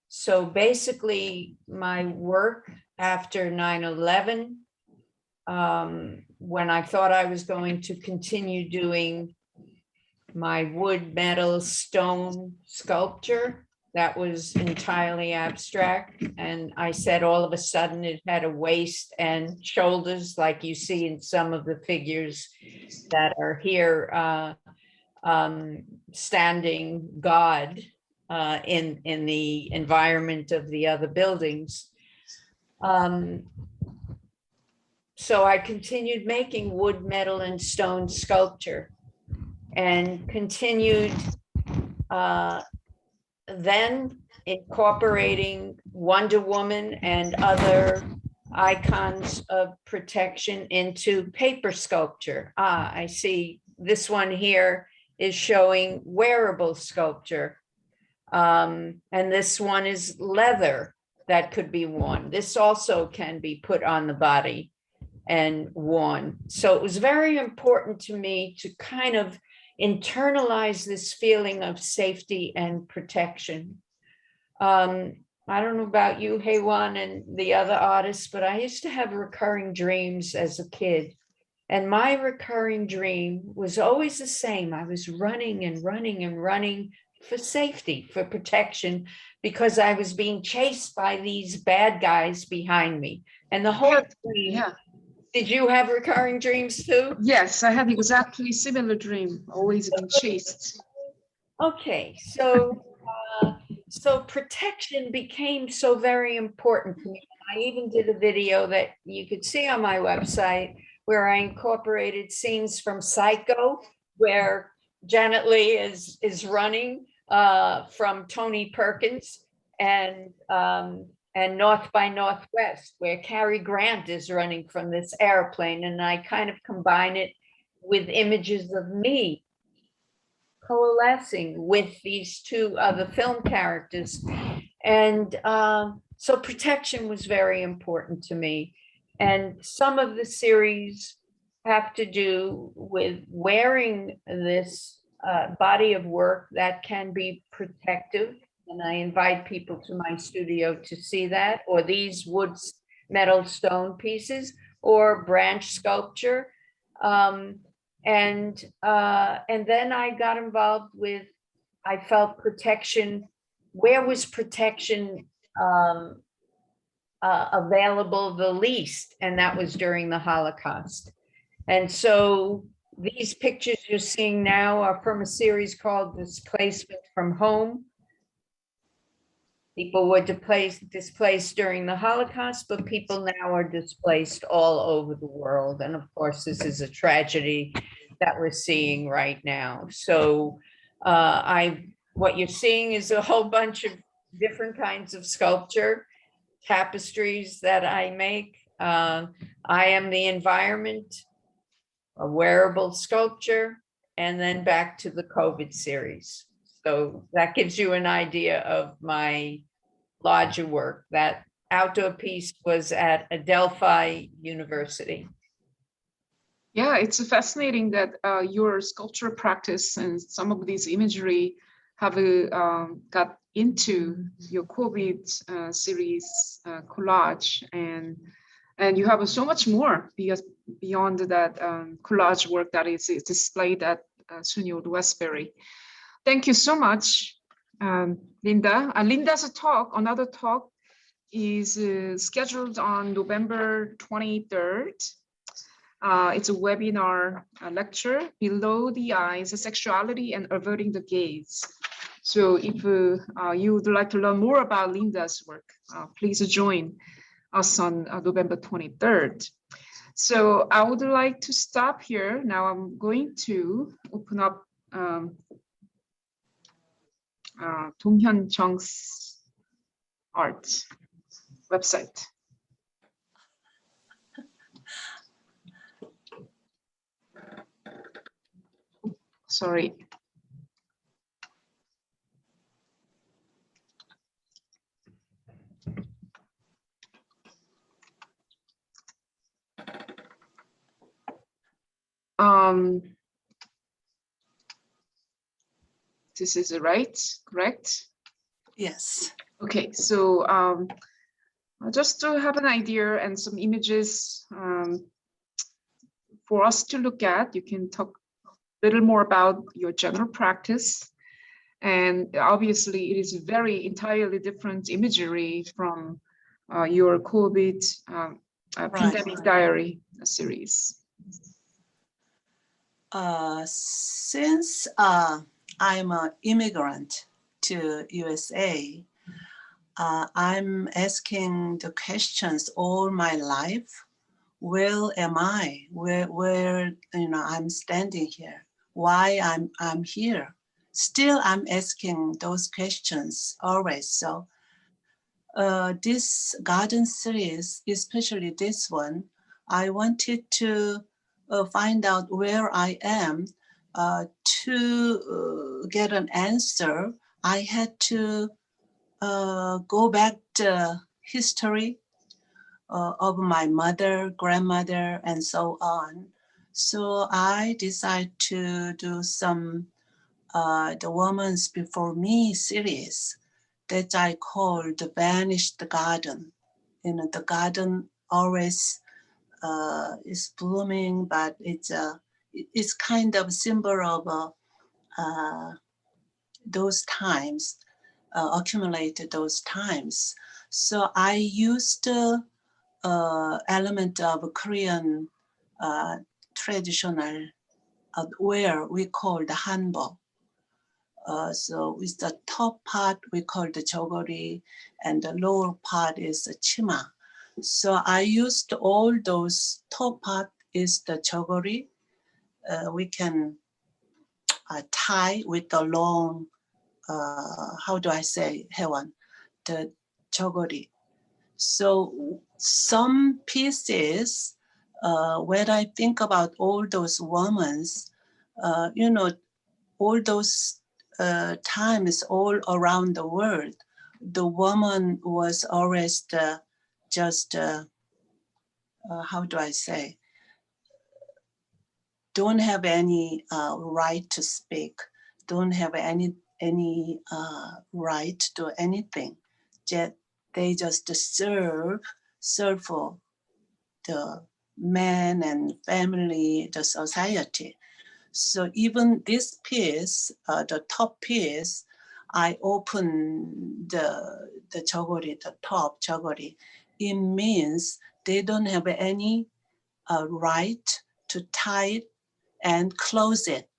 So basically, my work after 9/11, when I thought I was going to continue doing my wood, metal, stone sculpture, that was entirely abstract. And I said all of a sudden it had a waist and shoulders, like you see in some of the figures that are here, standing God in the environment of the other buildings. So I continued making wood, metal, and stone sculpture, and continued then incorporating Wonder Woman and other icons of protection into paper sculpture. I see this one here is showing wearable sculpture. And this one is leather that could be worn. This also can be put on the body and worn. So it was very important to me to kind of internalize this feeling of safety and protection. I don't know about you, Hyewon, and the other artists, but I used to have recurring dreams as a kid. And my recurring dream was always the same. I was running and running and running for safety, for protection, because I was being chased by these bad guys behind me. And the whole dream, Yeah. did you have recurring dreams too? Yes, I had exactly similar dream, always being chased. Okay, so protection became so very important to me. I even did a video that you could see on my website where I incorporated scenes from Psycho, where Janet Leigh is running from Tony Perkins, and North by Northwest, where Cary Grant is running from this airplane, and I kind of combine it with images of me coalescing with these two other film characters. And so protection was very important to me. And some of the series have to do with wearing this body of work that can be protective. And I invite people to my studio to see that, or these wood, metal, stone pieces, or branch sculpture. And then I got involved with, I felt protection, where was protection available the least? And that was during the Holocaust. And so these pictures you're seeing now are from a series called Displacement from Home. People were displaced during the Holocaust, but people now are displaced all over the world. And of course, this is a tragedy that we're seeing right now. So what you're seeing is a whole bunch of different kinds of sculpture, tapestries that I make. I am the environment, a wearable sculpture, and then back to the COVID series. So that gives you an idea of my larger work. That outdoor piece was at Adelphi University. Yeah, it's fascinating that your sculpture practice and some of these imagery have got into your COVID series collage, and you have so much more beyond that collage work that is displayed at SUNY Old Westbury. Thank you so much, Linda. Linda's another talk is scheduled on November 23rd. It's a webinar lecture, Below the Eyes, Sexuality and Averting the Gaze. So if you would like to learn more about Linda's work, please join us on November 23rd. So I would like to stop here. Now I'm going to open up Donghyun Chung's art website. Sorry. This is correct? Yes. Okay, so just to have an idea and some images for us to look at, you can talk a little more about your general practice. And obviously it is very entirely different imagery from your COVID pandemic diary series. Since I'm an immigrant to USA, I'm asking the questions all my life. Where am I? Where I'm standing here? Why I'm here? Still, I'm asking those questions always. So this garden series, especially this one, I wanted to find out where I am. To get an answer, I had to go back to history of my mother, grandmother, and so on. So I decided to do some The Woman's Before Me series that I call the Banished Garden. The garden always is blooming, but it's kind of symbol of those times, accumulated those times. So I used element of Korean traditional wear we call the hanbok. So with the top part we call the jogori, and the lower part is the chima. So I used all those top part is the jogori. We can tie with the long, how do I say, Hyewon, the jogori. So some pieces, when I think about all those women, you know, all those times all around the world, the woman was always just, how do I say, don't have any right to speak, don't have any right to anything. They just serve for the man and family, the society. So even this piece, the top piece, I open the jogori, the top jogori. It means they don't have any right to tie it and close it.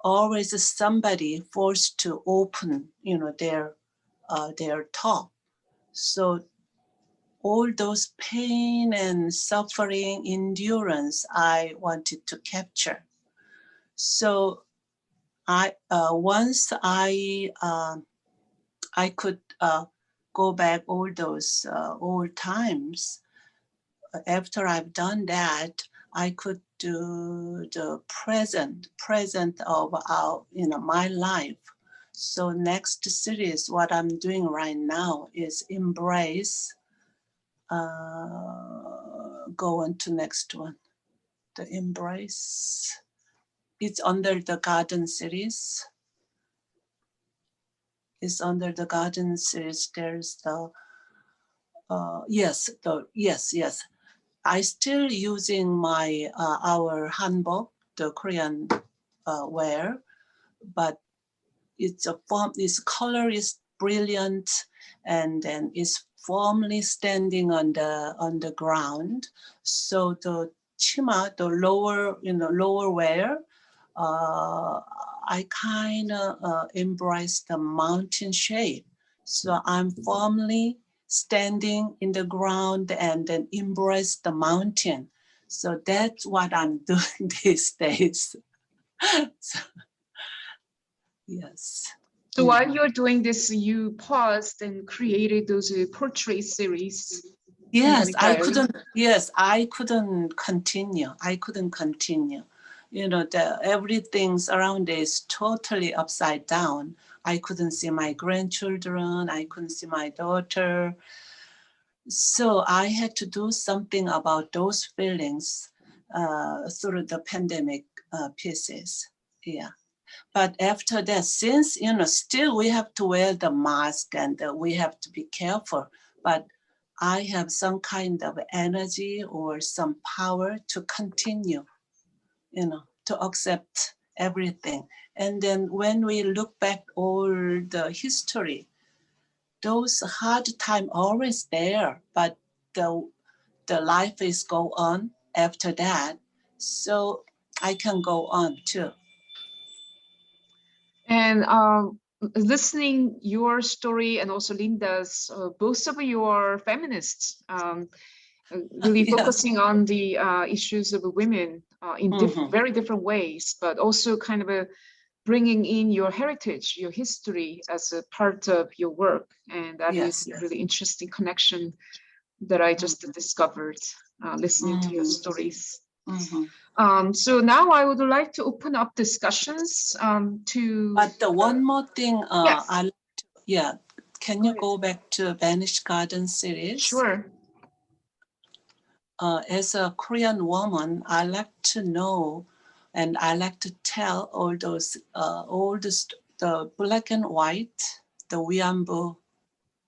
Always somebody forced to open, you know, their top. So all those pain and suffering, endurance, I wanted to capture. So once I could go back all those old times. After I've done that, I could do the present of our, you know, my life. So next series, what I'm doing right now is embrace. Go on to next one, the embrace. It's under the garden series. It's under the garden series. There's the yes. I still using my our hanbok, the Korean wear, but its form, its color is brilliant, and then it's firmly standing on the ground. So the chima, the lower, you know, lower wear, I kind of embrace the mountain shape. So I'm firmly standing in the ground and then embrace the mountain. So that's what I'm doing these days. So, yes. So while you're doing this, you paused and created those portrait series. Yes, I couldn't. Yes, I couldn't continue. You know, everything's around is totally upside down. I couldn't see my grandchildren. I couldn't see my daughter. So I had to do something about those feelings through the pandemic pieces. Yeah. But after that, since, you know, still we have to wear the mask and we have to be careful, but I have some kind of energy or some power to continue, you know, to accept everything. And then when we look back all the history, those hard time always there, but the life is go on after that. So I can go on too. And listening your story and also Linda's, both of you are feminists, really Yes. focusing on the issues of women in very different ways, but also kind of bringing in your heritage, your history as a part of your work. And that is a really interesting connection that I just discovered listening to your stories. So now I would like to open up discussions to. But the one more thing, yes. Can you go back to Banished Garden series? Sure. As a Korean woman, I like to know, and I like to tell all those, the black and white, the wianbo,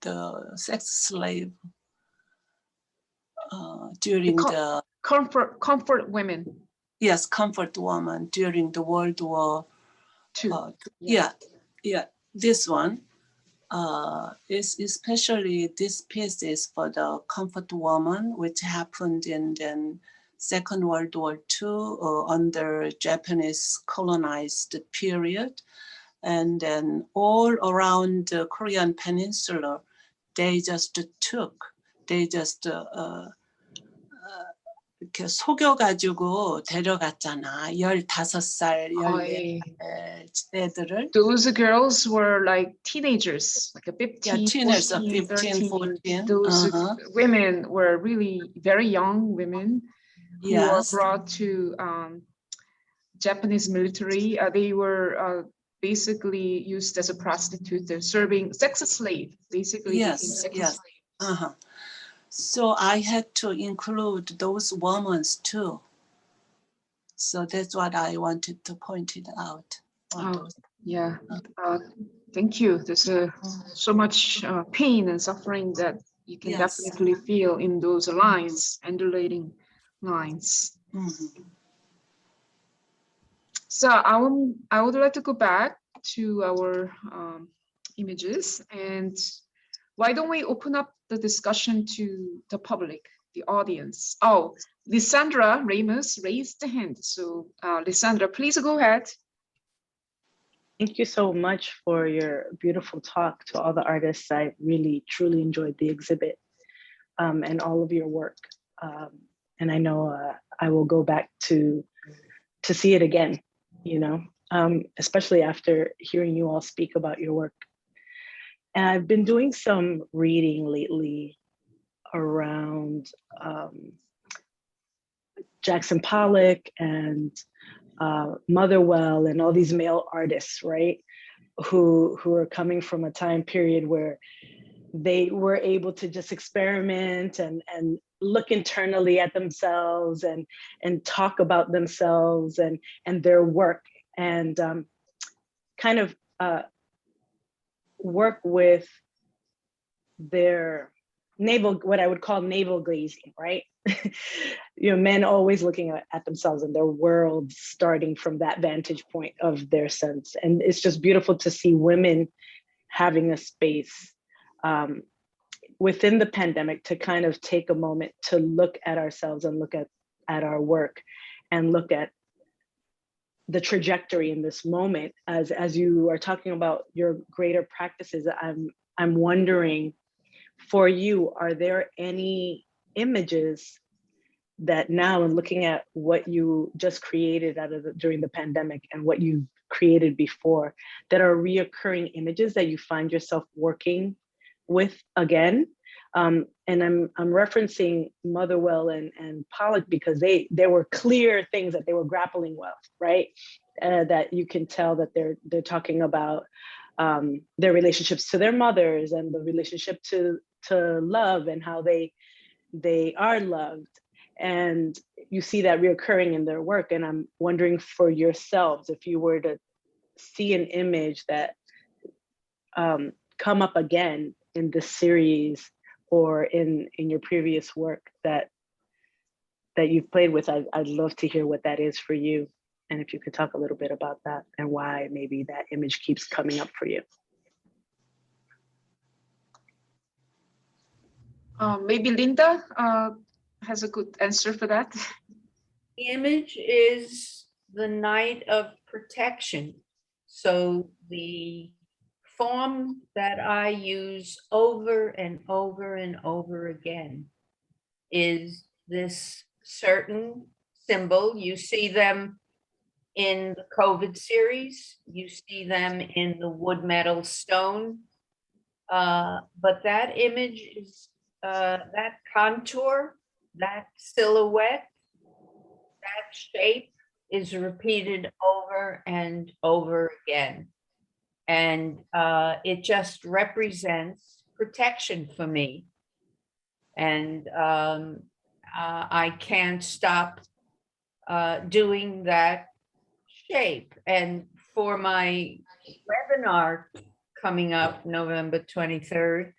the sex slave during the comfort women. Yes, comfort woman during the World War Two. Yeah, this one is especially this piece is for the comfort woman, which happened in the Second World War II under Japanese colonized period. And then all around the Korean peninsula, they just 이렇게 속여가지고 데려갔잖아. 15살, 14살 애들을. Those girls were like teenagers, like a 15, teenagers, 14, 15, 13. 14. Those women were really very young women who were brought to Japanese military. They were basically used as a prostitute. They're serving sex slave, basically. Yes. Slave. So I had to include those women too. So that's what I wanted to point it out. Yeah, thank you. There's so much pain and suffering that you can definitely feel in those lines, undulating lines. So I would like to go back to our images, and why don't we open up the discussion to the public, the audience? Oh, Lysandra Ramos raised the hand. So Lysandra, please go ahead. Thank you so much for your beautiful talk to all the artists. I really, truly enjoyed the exhibit and all of your work. And I know I will go back to see it again, especially after hearing you all speak about your work. And I've been doing some reading lately around Jackson Pollock and Motherwell and all these male artists, right? Who are coming from a time period where they were able to just experiment and look internally at themselves and talk about themselves and their work and kind of work with their what I would call navel gazing, right? Men always looking at themselves and their world starting from that vantage point of their sense. And it's just beautiful to see women having a space within the pandemic to kind of take a moment to look at ourselves and look at our work and look at the trajectory in this moment. As you are talking about your greater practices, I'm wondering, for you, are there any images that now, in looking at what you just created during the pandemic and what you created before, that are reoccurring images that you find yourself working with again? And I'm referencing Motherwell and Pollock because there were clear things that they were grappling with, right? That you can tell that they're talking about their relationships to their mothers and the relationship to love and how they are loved. And you see that reoccurring in their work. And I'm wondering for yourselves, if you were to see an image that come up again in this series or in your previous work that you've played with, I'd love to hear what that is for you. And if you could talk a little bit about that and why maybe that image keeps coming up for you. Maybe Linda has a good answer for that. The image is the night of protection. So the form that I use over and over and over again is this certain symbol. You see them in the COVID series, you see them in the wood, metal, stone, but that image is that contour, that silhouette, that shape is repeated over and over again. And it just represents protection for me. And I can't stop doing that shape. And for my webinar coming up November 23rd,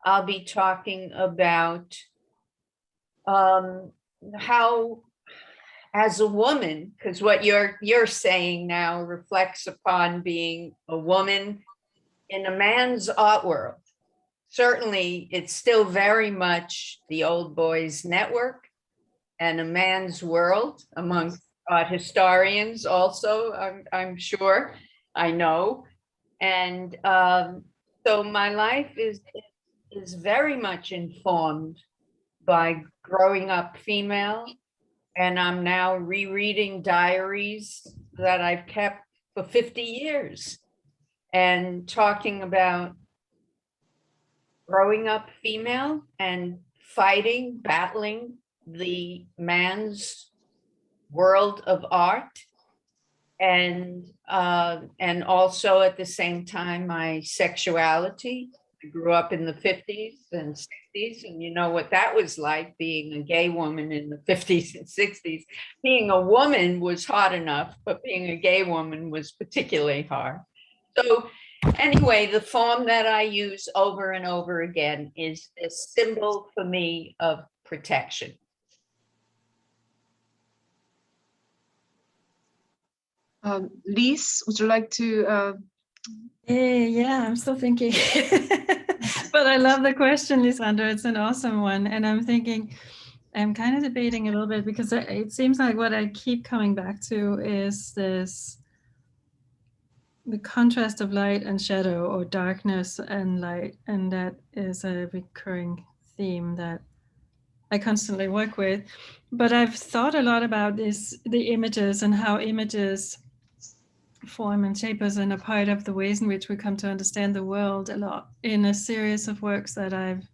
I'll be talking about how, as a woman, because what you're saying now reflects upon being a woman in a man's art world. Certainly, it's still very much the old boys network and a man's world among art historians also, I'm sure, I know. And so my life is very much informed by growing up female. And I'm now rereading diaries that I've kept for 50 years and talking about growing up female and fighting, battling the man's world of art. And also at the same time, my sexuality. I grew up in the 50s and 60s, and you know what that was like, being a gay woman in the 50s and 60s. Being a woman was hard enough, but being a gay woman was particularly hard. So anyway, the form that I use over and over again is a symbol for me of protection. Lise, would you like to? Yeah, I'm still thinking. But I love the question, Lisandro. It's an awesome one. And I'm thinking, I'm kind of debating a little bit because it seems like what I keep coming back to is the contrast of light and shadow, or darkness and light. And that is a recurring theme that I constantly work with. But I've thought a lot about the images and how images form and shape us and a part of the ways in which we come to understand the world a lot in a series of works that I've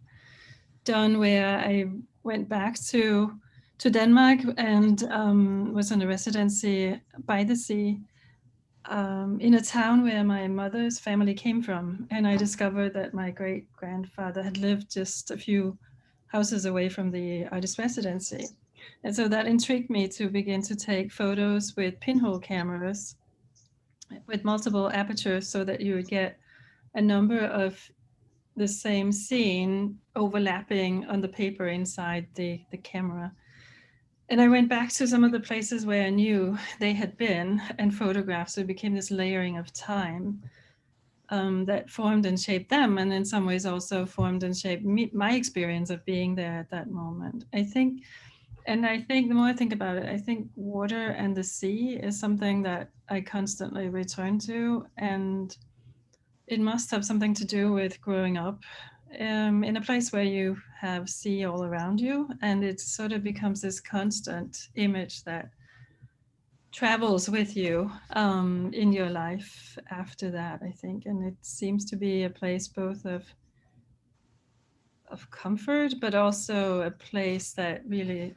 done, where I went back to Denmark and was on a residency by the sea in a town where my mother's family came from. And I discovered that my great-grandfather had lived just a few houses away from the artist residency. And so that intrigued me to begin to take photos with pinhole cameras with multiple apertures, so that you would get a number of the same scene overlapping on the paper inside the camera. And I went back to some of the places where I knew they had been and photographed, so it became this layering of time that formed and shaped them, and in some ways also formed and shaped my experience of being there at that moment. I think the more I think about it, I think water and the sea is something that I constantly return to, and it must have something to do with growing up in a place where you have sea all around you, and it sort of becomes this constant image that travels with you in your life after that, I think. And it seems to be a place both of comfort, but also a place that really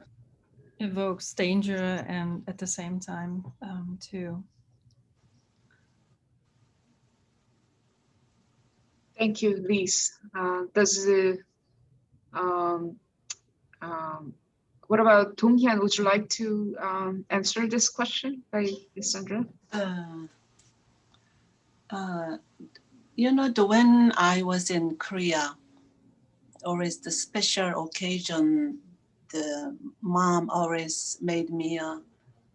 evokes danger and at the same time too. Thank you, Lise. What about Donghyun? Would you like to answer this question by Sandra? When I was in Korea, always the special occasion, the mom always made me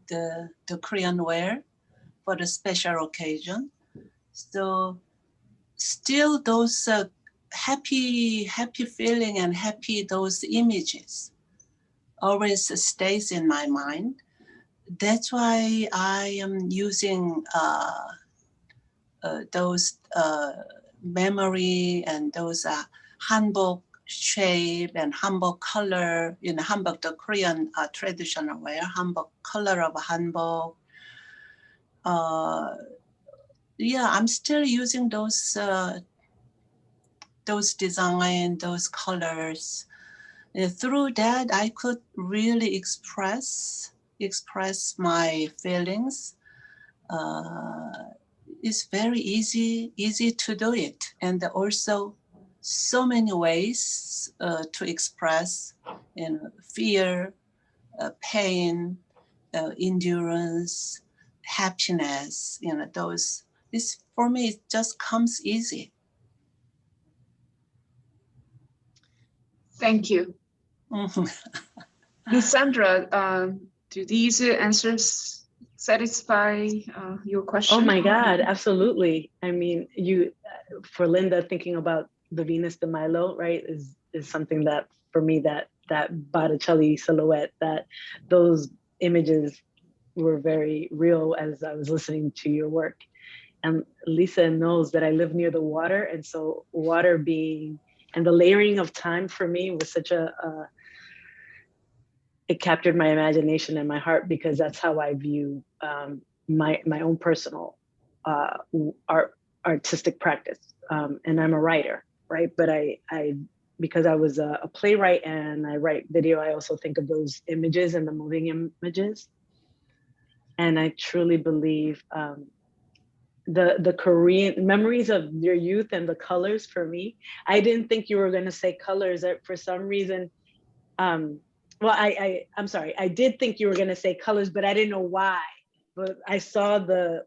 the Korean wear for the special occasion. So still those happy feeling and those images always stays in my mind. That's why I am using those memory and those hanbok shape and hanbok color. Hanbok, the Korean traditional wear, hanbok, color of hanbok. I'm still using those design, those colors. Through that, I could really express my feelings. It's very easy to do it, and also so many ways to express fear, pain, endurance, happiness. Those. This for me, it just comes easy. Thank you. Lysandra, do these answers satisfy your question? Oh my God, absolutely. I mean, for Linda, thinking about the Venus de Milo, right, is something that for me, that Botticelli silhouette, that those images were very real as I was listening to your work. And Lisa knows that I live near the water, and so water being, and the layering of time for me was such it captured my imagination and my heart, because that's how I view my own personal artistic practice. And I'm a writer, right? But I because I was a playwright and I write video, I also think of those images and the moving images. And I truly believe the Korean memories of your youth and the colors for me. I didn't think you were going to say colors for some reason. Well, I'm sorry. I did think you were going to say colors, but I didn't know why. But I saw the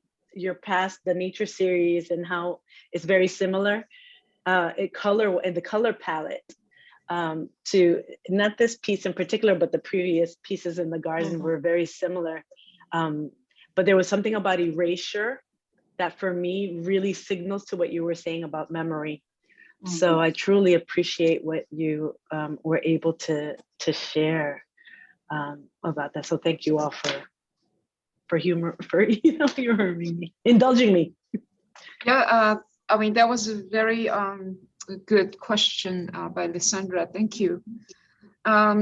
nature series and how it's very similar. The color palette to not this piece in particular, but the previous pieces in the garden were very similar. But there was something about erasure that for me really signals to what you were saying about memory. So I truly appreciate what you were able to share about that. So thank you all for humoring me, indulging me. Yeah, I mean, that was a very good question by Lysandra. Thank you.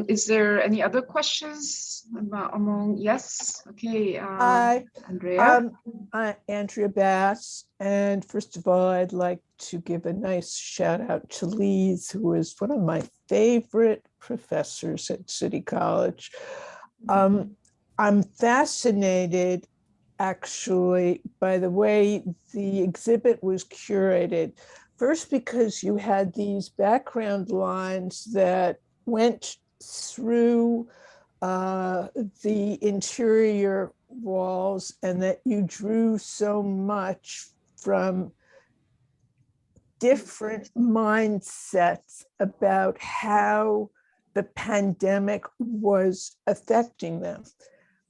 Is there any other questions among? Yes. Okay. Hi, Andrea. I'm Andrea Bass, and first of all, I'd like to give a nice shout out to Lise, who is one of my favorite professors at City College. I'm fascinated, actually, by the way the exhibit was curated. First, because you had these background lines that went through the interior walls, and that you drew so much from different mindsets about how the pandemic was affecting them.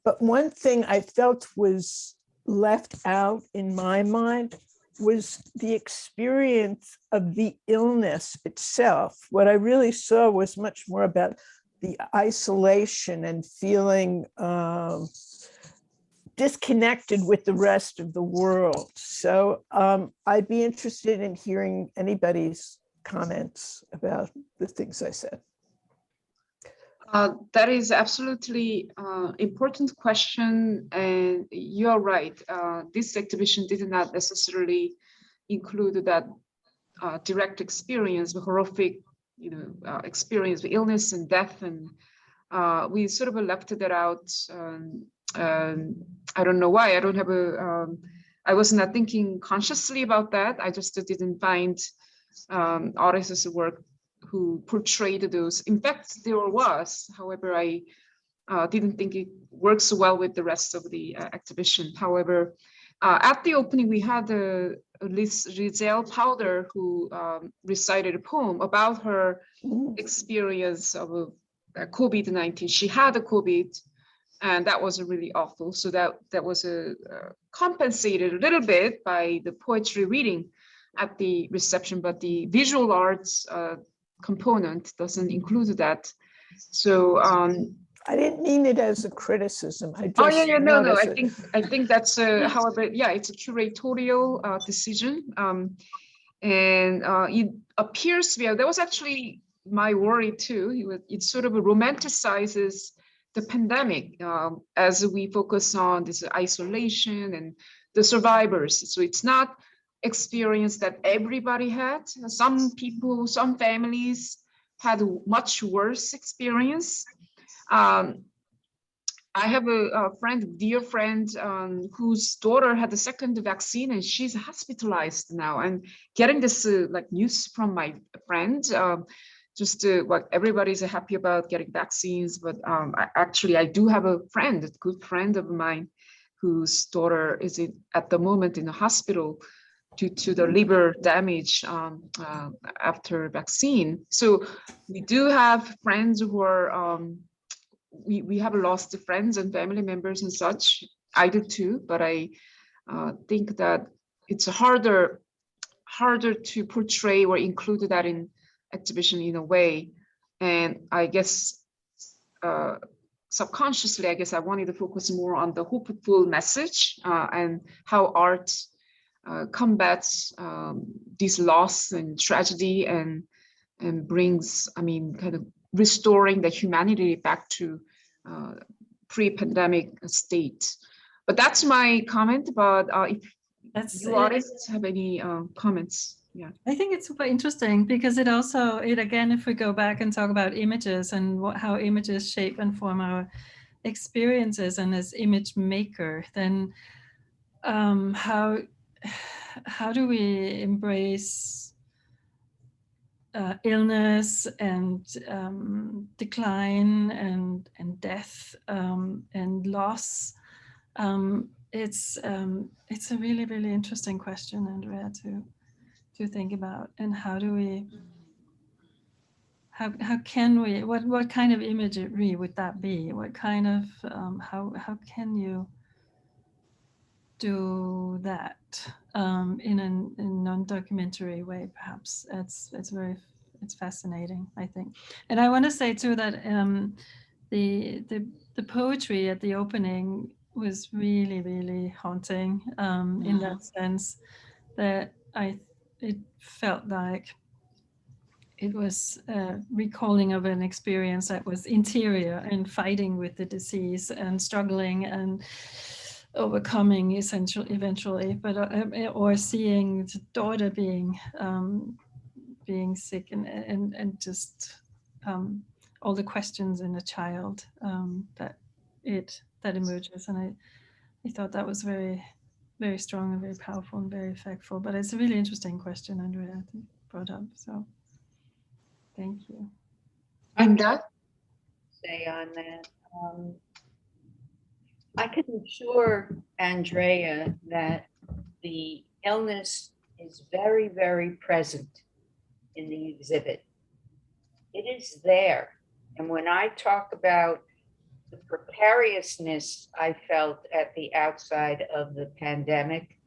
But one thing I felt was left out in my mind was the experience of the illness itself. What I really saw was much more about the isolation and feeling disconnected with the rest of the world. So I'd be interested in hearing anybody's comments about the things I said. That is absolutely important question, and you're right. This exhibition did not necessarily include that direct experience, the horrific, experience of illness and death, and we sort of left that out. I don't know why. I don't have I was not thinking consciously about that. I just didn't find artists' work who portrayed those. In fact, there was. However, I didn't think it works well with the rest of the exhibition. However, at the opening, we had Lise Kjaer, who recited a poem about her experience of COVID-19. She had a COVID, and that was really awful. So that was compensated a little bit by the poetry reading at the reception, but the visual arts component doesn't include that. So I didn't mean it as a criticism. I just no. I think that's however, yeah, it's a curatorial decision, and it appears to be. That was actually my worry too. It sort of romanticizes the pandemic as we focus on this isolation and the survivors. So it's not experience that everybody had. Some people, some families had a much worse experience. I have a friend, dear friend, whose daughter had the second vaccine, and she's hospitalized now. And getting this news from my friend, just what everybody's happy about getting vaccines, but I do have a friend, a good friend of mine, whose daughter is at the moment in the hospital due to the liver damage after vaccine. So we do have friends who are we have lost friends and family members and such. I did too, but I think that it's harder to portray or include that in exhibition in a way. And I guess subconsciously, I guess I wanted to focus more on the hopeful message and how art combats this loss and tragedy and brings, I mean, kind of restoring the humanity back to pre-pandemic state. But that's my comment. But if you artists have any comments, yeah. I think it's super interesting because it also, again, if we go back and talk about images and how images shape and form our experiences, and as image maker, then how do we embrace illness and decline and death and loss? It's a really, really interesting question, Andrea, to think about. And how do we, how can we, what kind of imagery would that be? What kind of, how can you do that in a non-documentary way, perhaps? It's fascinating, I think. And I want to say too that the poetry at the opening was really, really haunting in that sense, that it felt like it was recalling of an experience that was interior and fighting with the disease and struggling and overcoming eventually, but or seeing the daughter being sick and just all the questions in a child that emerges. And I thought that was very, very strong and very powerful and very effectful. But it's a really interesting question, Andrea, that you brought up. So thank you. And that say on that. I can assure Andrea that the illness is very, very present in the exhibit. It is there. And when I talk about the precariousness I felt at the outside of the pandemic,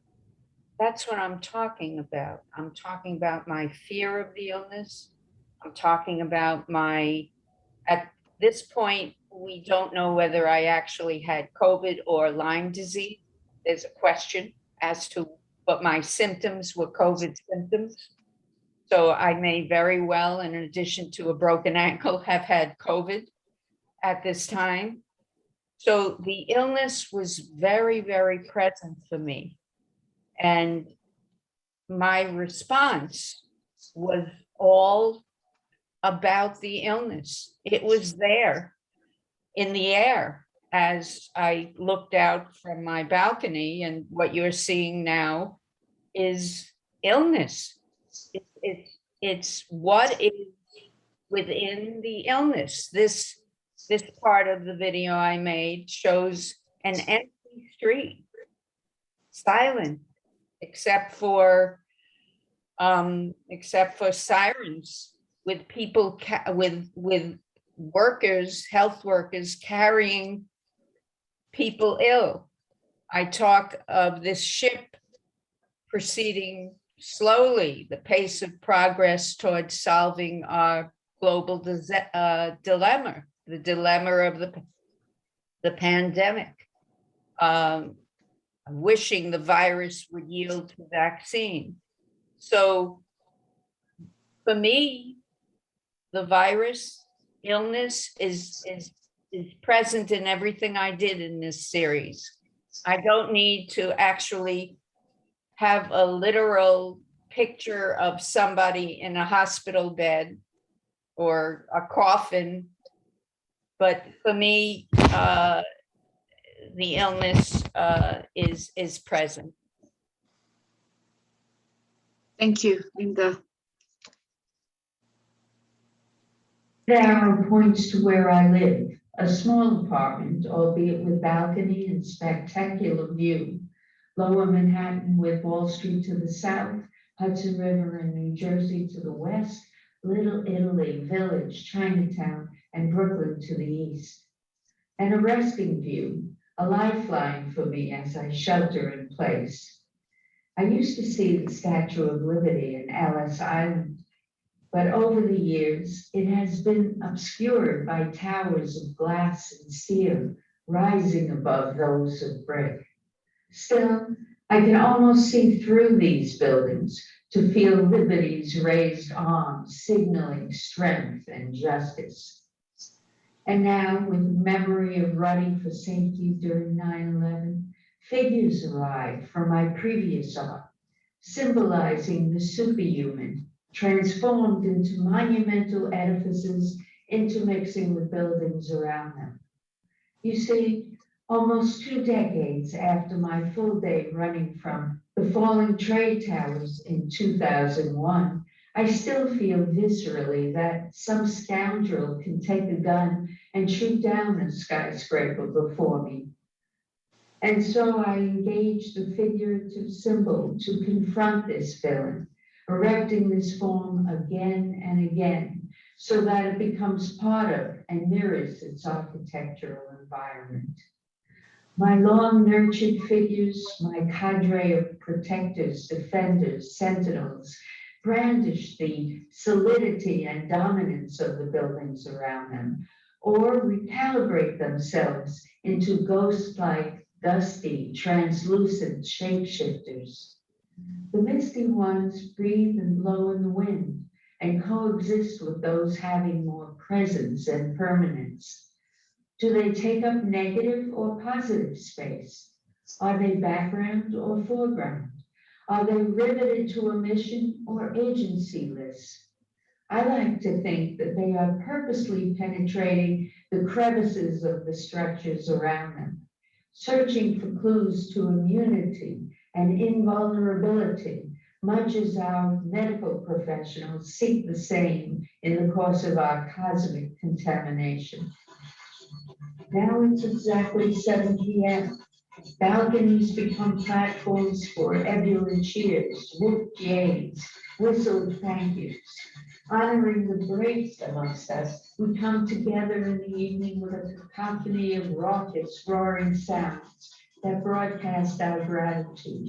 that's what I'm talking about. I'm talking about my fear of the illness. I'm talking about at this point, we don't know whether I actually had COVID or Lyme disease. There's a question as to what my symptoms were, COVID symptoms. So I may very well, in addition to a broken ankle, have had COVID at this time. So the illness was very, very present for me. And my response was all about the illness. It was there in the air as I looked out from my balcony, and what you're seeing now is illness. It's what is within the illness. This part of the video I made shows an empty street, silent, except for sirens, with people with workers, health workers carrying people ill. I talk of this ship proceeding slowly, the pace of progress towards solving our global dilemma, the dilemma of the pandemic, wishing the virus would yield to vaccine. So for me, the virus illness is present in everything I did in this series. I don't need to actually have a literal picture of somebody in a hospital bed or a coffin, but for me, the illness is present. Thank you, Linda. The arrow points to where I live, a small apartment, albeit with balcony and spectacular view. Lower Manhattan with Wall Street to the south, Hudson River and New Jersey to the west, Little Italy, Village, Chinatown, and Brooklyn to the east. and a resting view, a lifeline for me as I shelter in place. I used to see the Statue of Liberty in Ellis Island, but over the years, it has been obscured by towers of glass and steel rising above those of brick. Still, I can almost see through these buildings to feel liberty's raised arms signaling strength and justice. And now, with memory of running for safety during 9/11, figures arrive from my previous art, symbolizing the superhuman, transformed into monumental edifices, intermixing with buildings around them. You see, almost 2 decades after my full day running from the falling trade towers in 2001, I still feel viscerally that some scoundrel can take a gun and shoot down a skyscraper before me. And so I engage the figurative symbol to confront this villain, erecting this form again and again, so that it becomes part of and mirrors its architectural environment. My long nurtured figures, my cadre of protectors, defenders, sentinels, brandish the solidity and dominance of the buildings around them, or recalibrate themselves into ghost-like, dusty, translucent shapeshifters. The misty ones breathe and blow in the wind and coexist with those having more presence and permanence. Do they take up negative or positive space? Are they background or foreground? Are they riveted to a mission or agencyless? I like to think that they are purposely penetrating the crevices of the structures around them, searching for clues to immunity and invulnerability, much as our medical professionals seek the same in the course of our cosmic contamination. Now it's exactly 7 p.m. Balconies become platforms for ebullient cheers, whooped yays, whistled thank yous. Honoring the bravest amongst us, we come together in the evening with a cacophony of raucous, roaring sounds that broadcast our gratitude.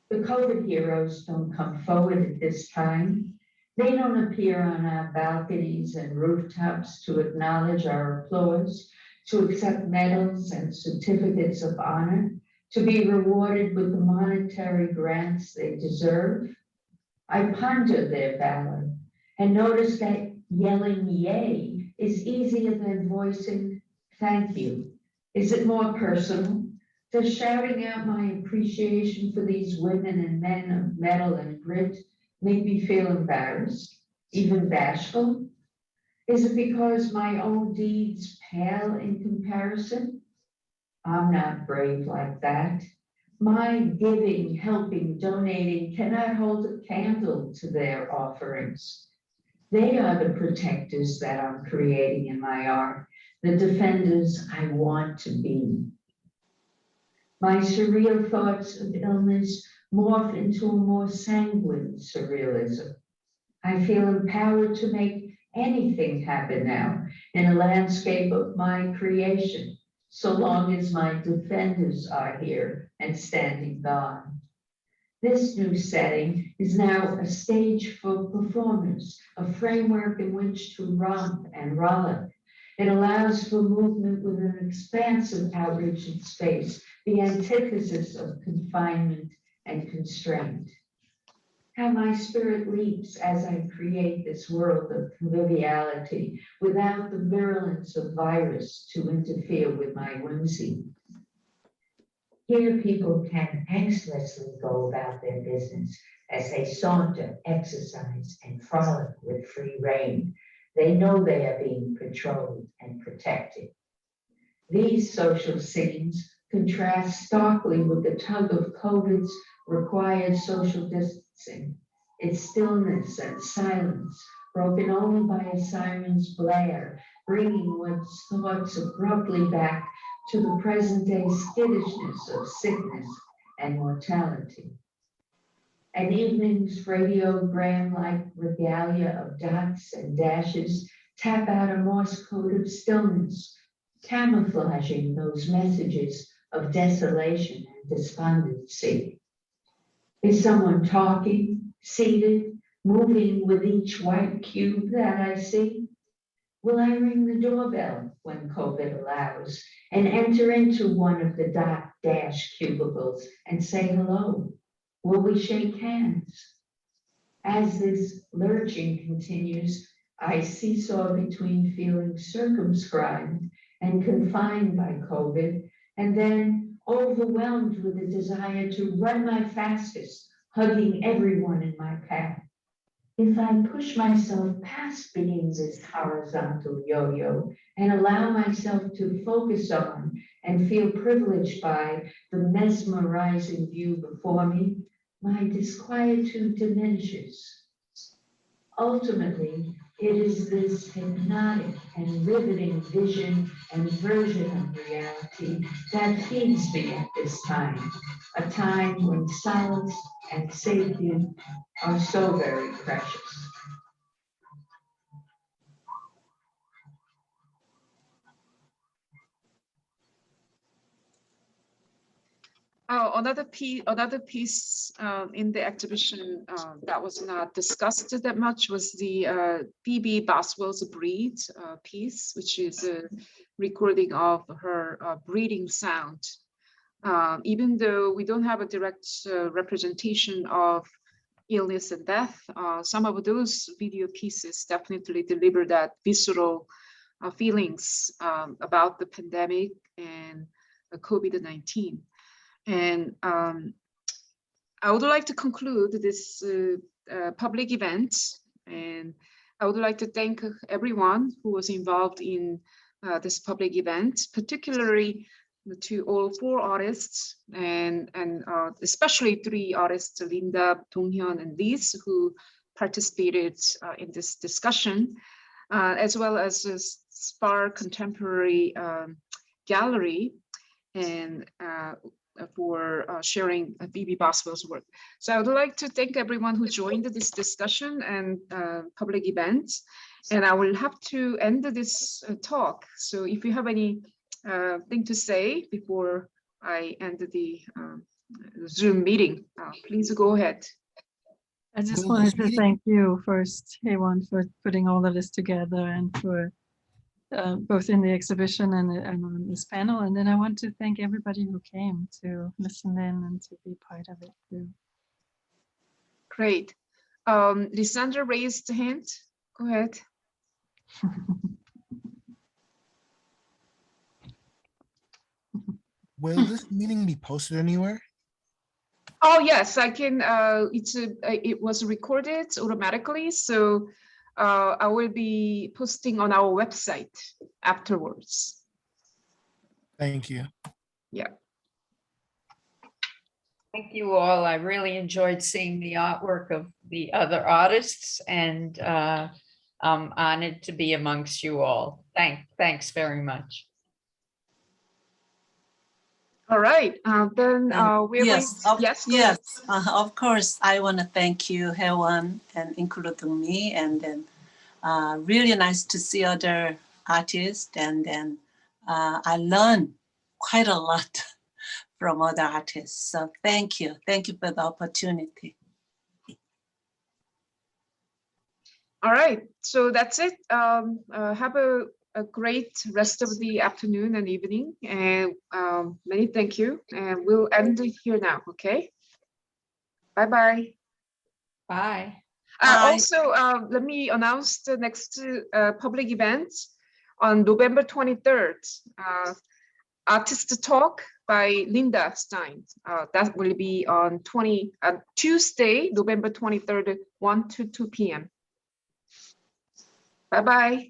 The COVID heroes don't come forward at this time. They don't appear on our balconies and rooftops to acknowledge our applause, to accept medals and certificates of honor, to be rewarded with the monetary grants they deserve. I ponder their valor and notice that yelling yay is easier than voicing thank you. Is it more personal? Does shouting out my appreciation for these women and men of mettle and grit make me feel embarrassed, even bashful? Is it because my own deeds pale in comparison? I'm not brave like that. My giving, helping, donating cannot hold a candle to their offerings. They are the protectors that I'm creating in my art, the defenders I want to be. My surreal thoughts of illness morph into a more sanguine surrealism. I feel empowered to make anything happen now in a landscape of my creation, so long as my defenders are here and standing guard. This new setting is now a stage for performers, a framework in which to romp and rollick. It allows for movement with an expansive outreach in space, the antithesis of confinement and constraint. How my spirit leaps as I create this world of conviviality without the virulence of virus to interfere with my whimsy. Here people can angstlessly go about their business as they saunter, exercise, and frolic with free rein. They know they are being patrolled and protected. These social scenes contrast starkly with the tug of COVID's required social distancing, its stillness and silence, broken only by a siren's blare, bringing one's thoughts abruptly back to the present-day skittishness of sickness and mortality. An evening's radiogram-like regalia of dots and dashes tap out a Morse code of stillness, camouflaging those messages of desolation and despondency. Is someone talking, seated, moving with each white cube that I see? Will I ring the doorbell when COVID allows and enter into one of the dot dash cubicles and say hello? Will we shake hands? As this lurching continues, I seesaw between feeling circumscribed and confined by COVID, and then overwhelmed with a desire to run my fastest, hugging everyone in my path. If I push myself past being this horizontal yo-yo and allow myself to focus on and feel privileged by the mesmerizing view before me, my disquietude diminishes. Ultimately, it is this hypnotic and riveting vision and version of reality that feeds me at this time, a time when solace and safety are so very precious. Oh, another piece in the exhibition that was not discussed that much was the Phoebe Boswell's Breathe piece, which is a recording of her breathing sound. Even though we don't have a direct representation of illness and death, some of those video pieces definitely deliver that visceral feelings about the pandemic and COVID-19. And I would like to conclude this public event, and I would like to thank everyone who was involved in this public event, particularly to all 4 artists, and especially 3 artists, Linda, Donghyun, and Lise, who participated in this discussion, as well as the Spar Contemporary Gallery, and for sharing Phoebe Boswell's work. So I would like to thank everyone who joined this discussion and public event. And I will have to end this talk. So if you have any thing to say before I end the Zoom meeting, please go ahead. I just wanted to thank you first, Hyewon, for putting all of this together and for both in the exhibition and on this panel. And then I want to thank everybody who came to listen in and to be part of it too. Great. Lysandra raised her hand. Go ahead. Will this meeting be posted anywhere? Oh yes, I can. It was recorded automatically, so I will be posting on our website afterwards. Thank you. Yeah. Thank you all. I really enjoyed seeing the artwork of the other artists, and I'm honored to be amongst you all. Thanks very much. All right, then we're yes, of course. I want to thank you, Hyewon, and including me, and then really nice to see other artists, and then I learned quite a lot from other artists. So thank you for the opportunity. All right, so that's it. Have a great rest of the afternoon and evening, and many thank you, and we'll end it here now. Okay, bye. Bye. Also, let me announce the next public event on November 23rd. Artist Talk by Linda Stein. That will be on Tuesday, November 23rd, 1 to 2 p.m. Bye.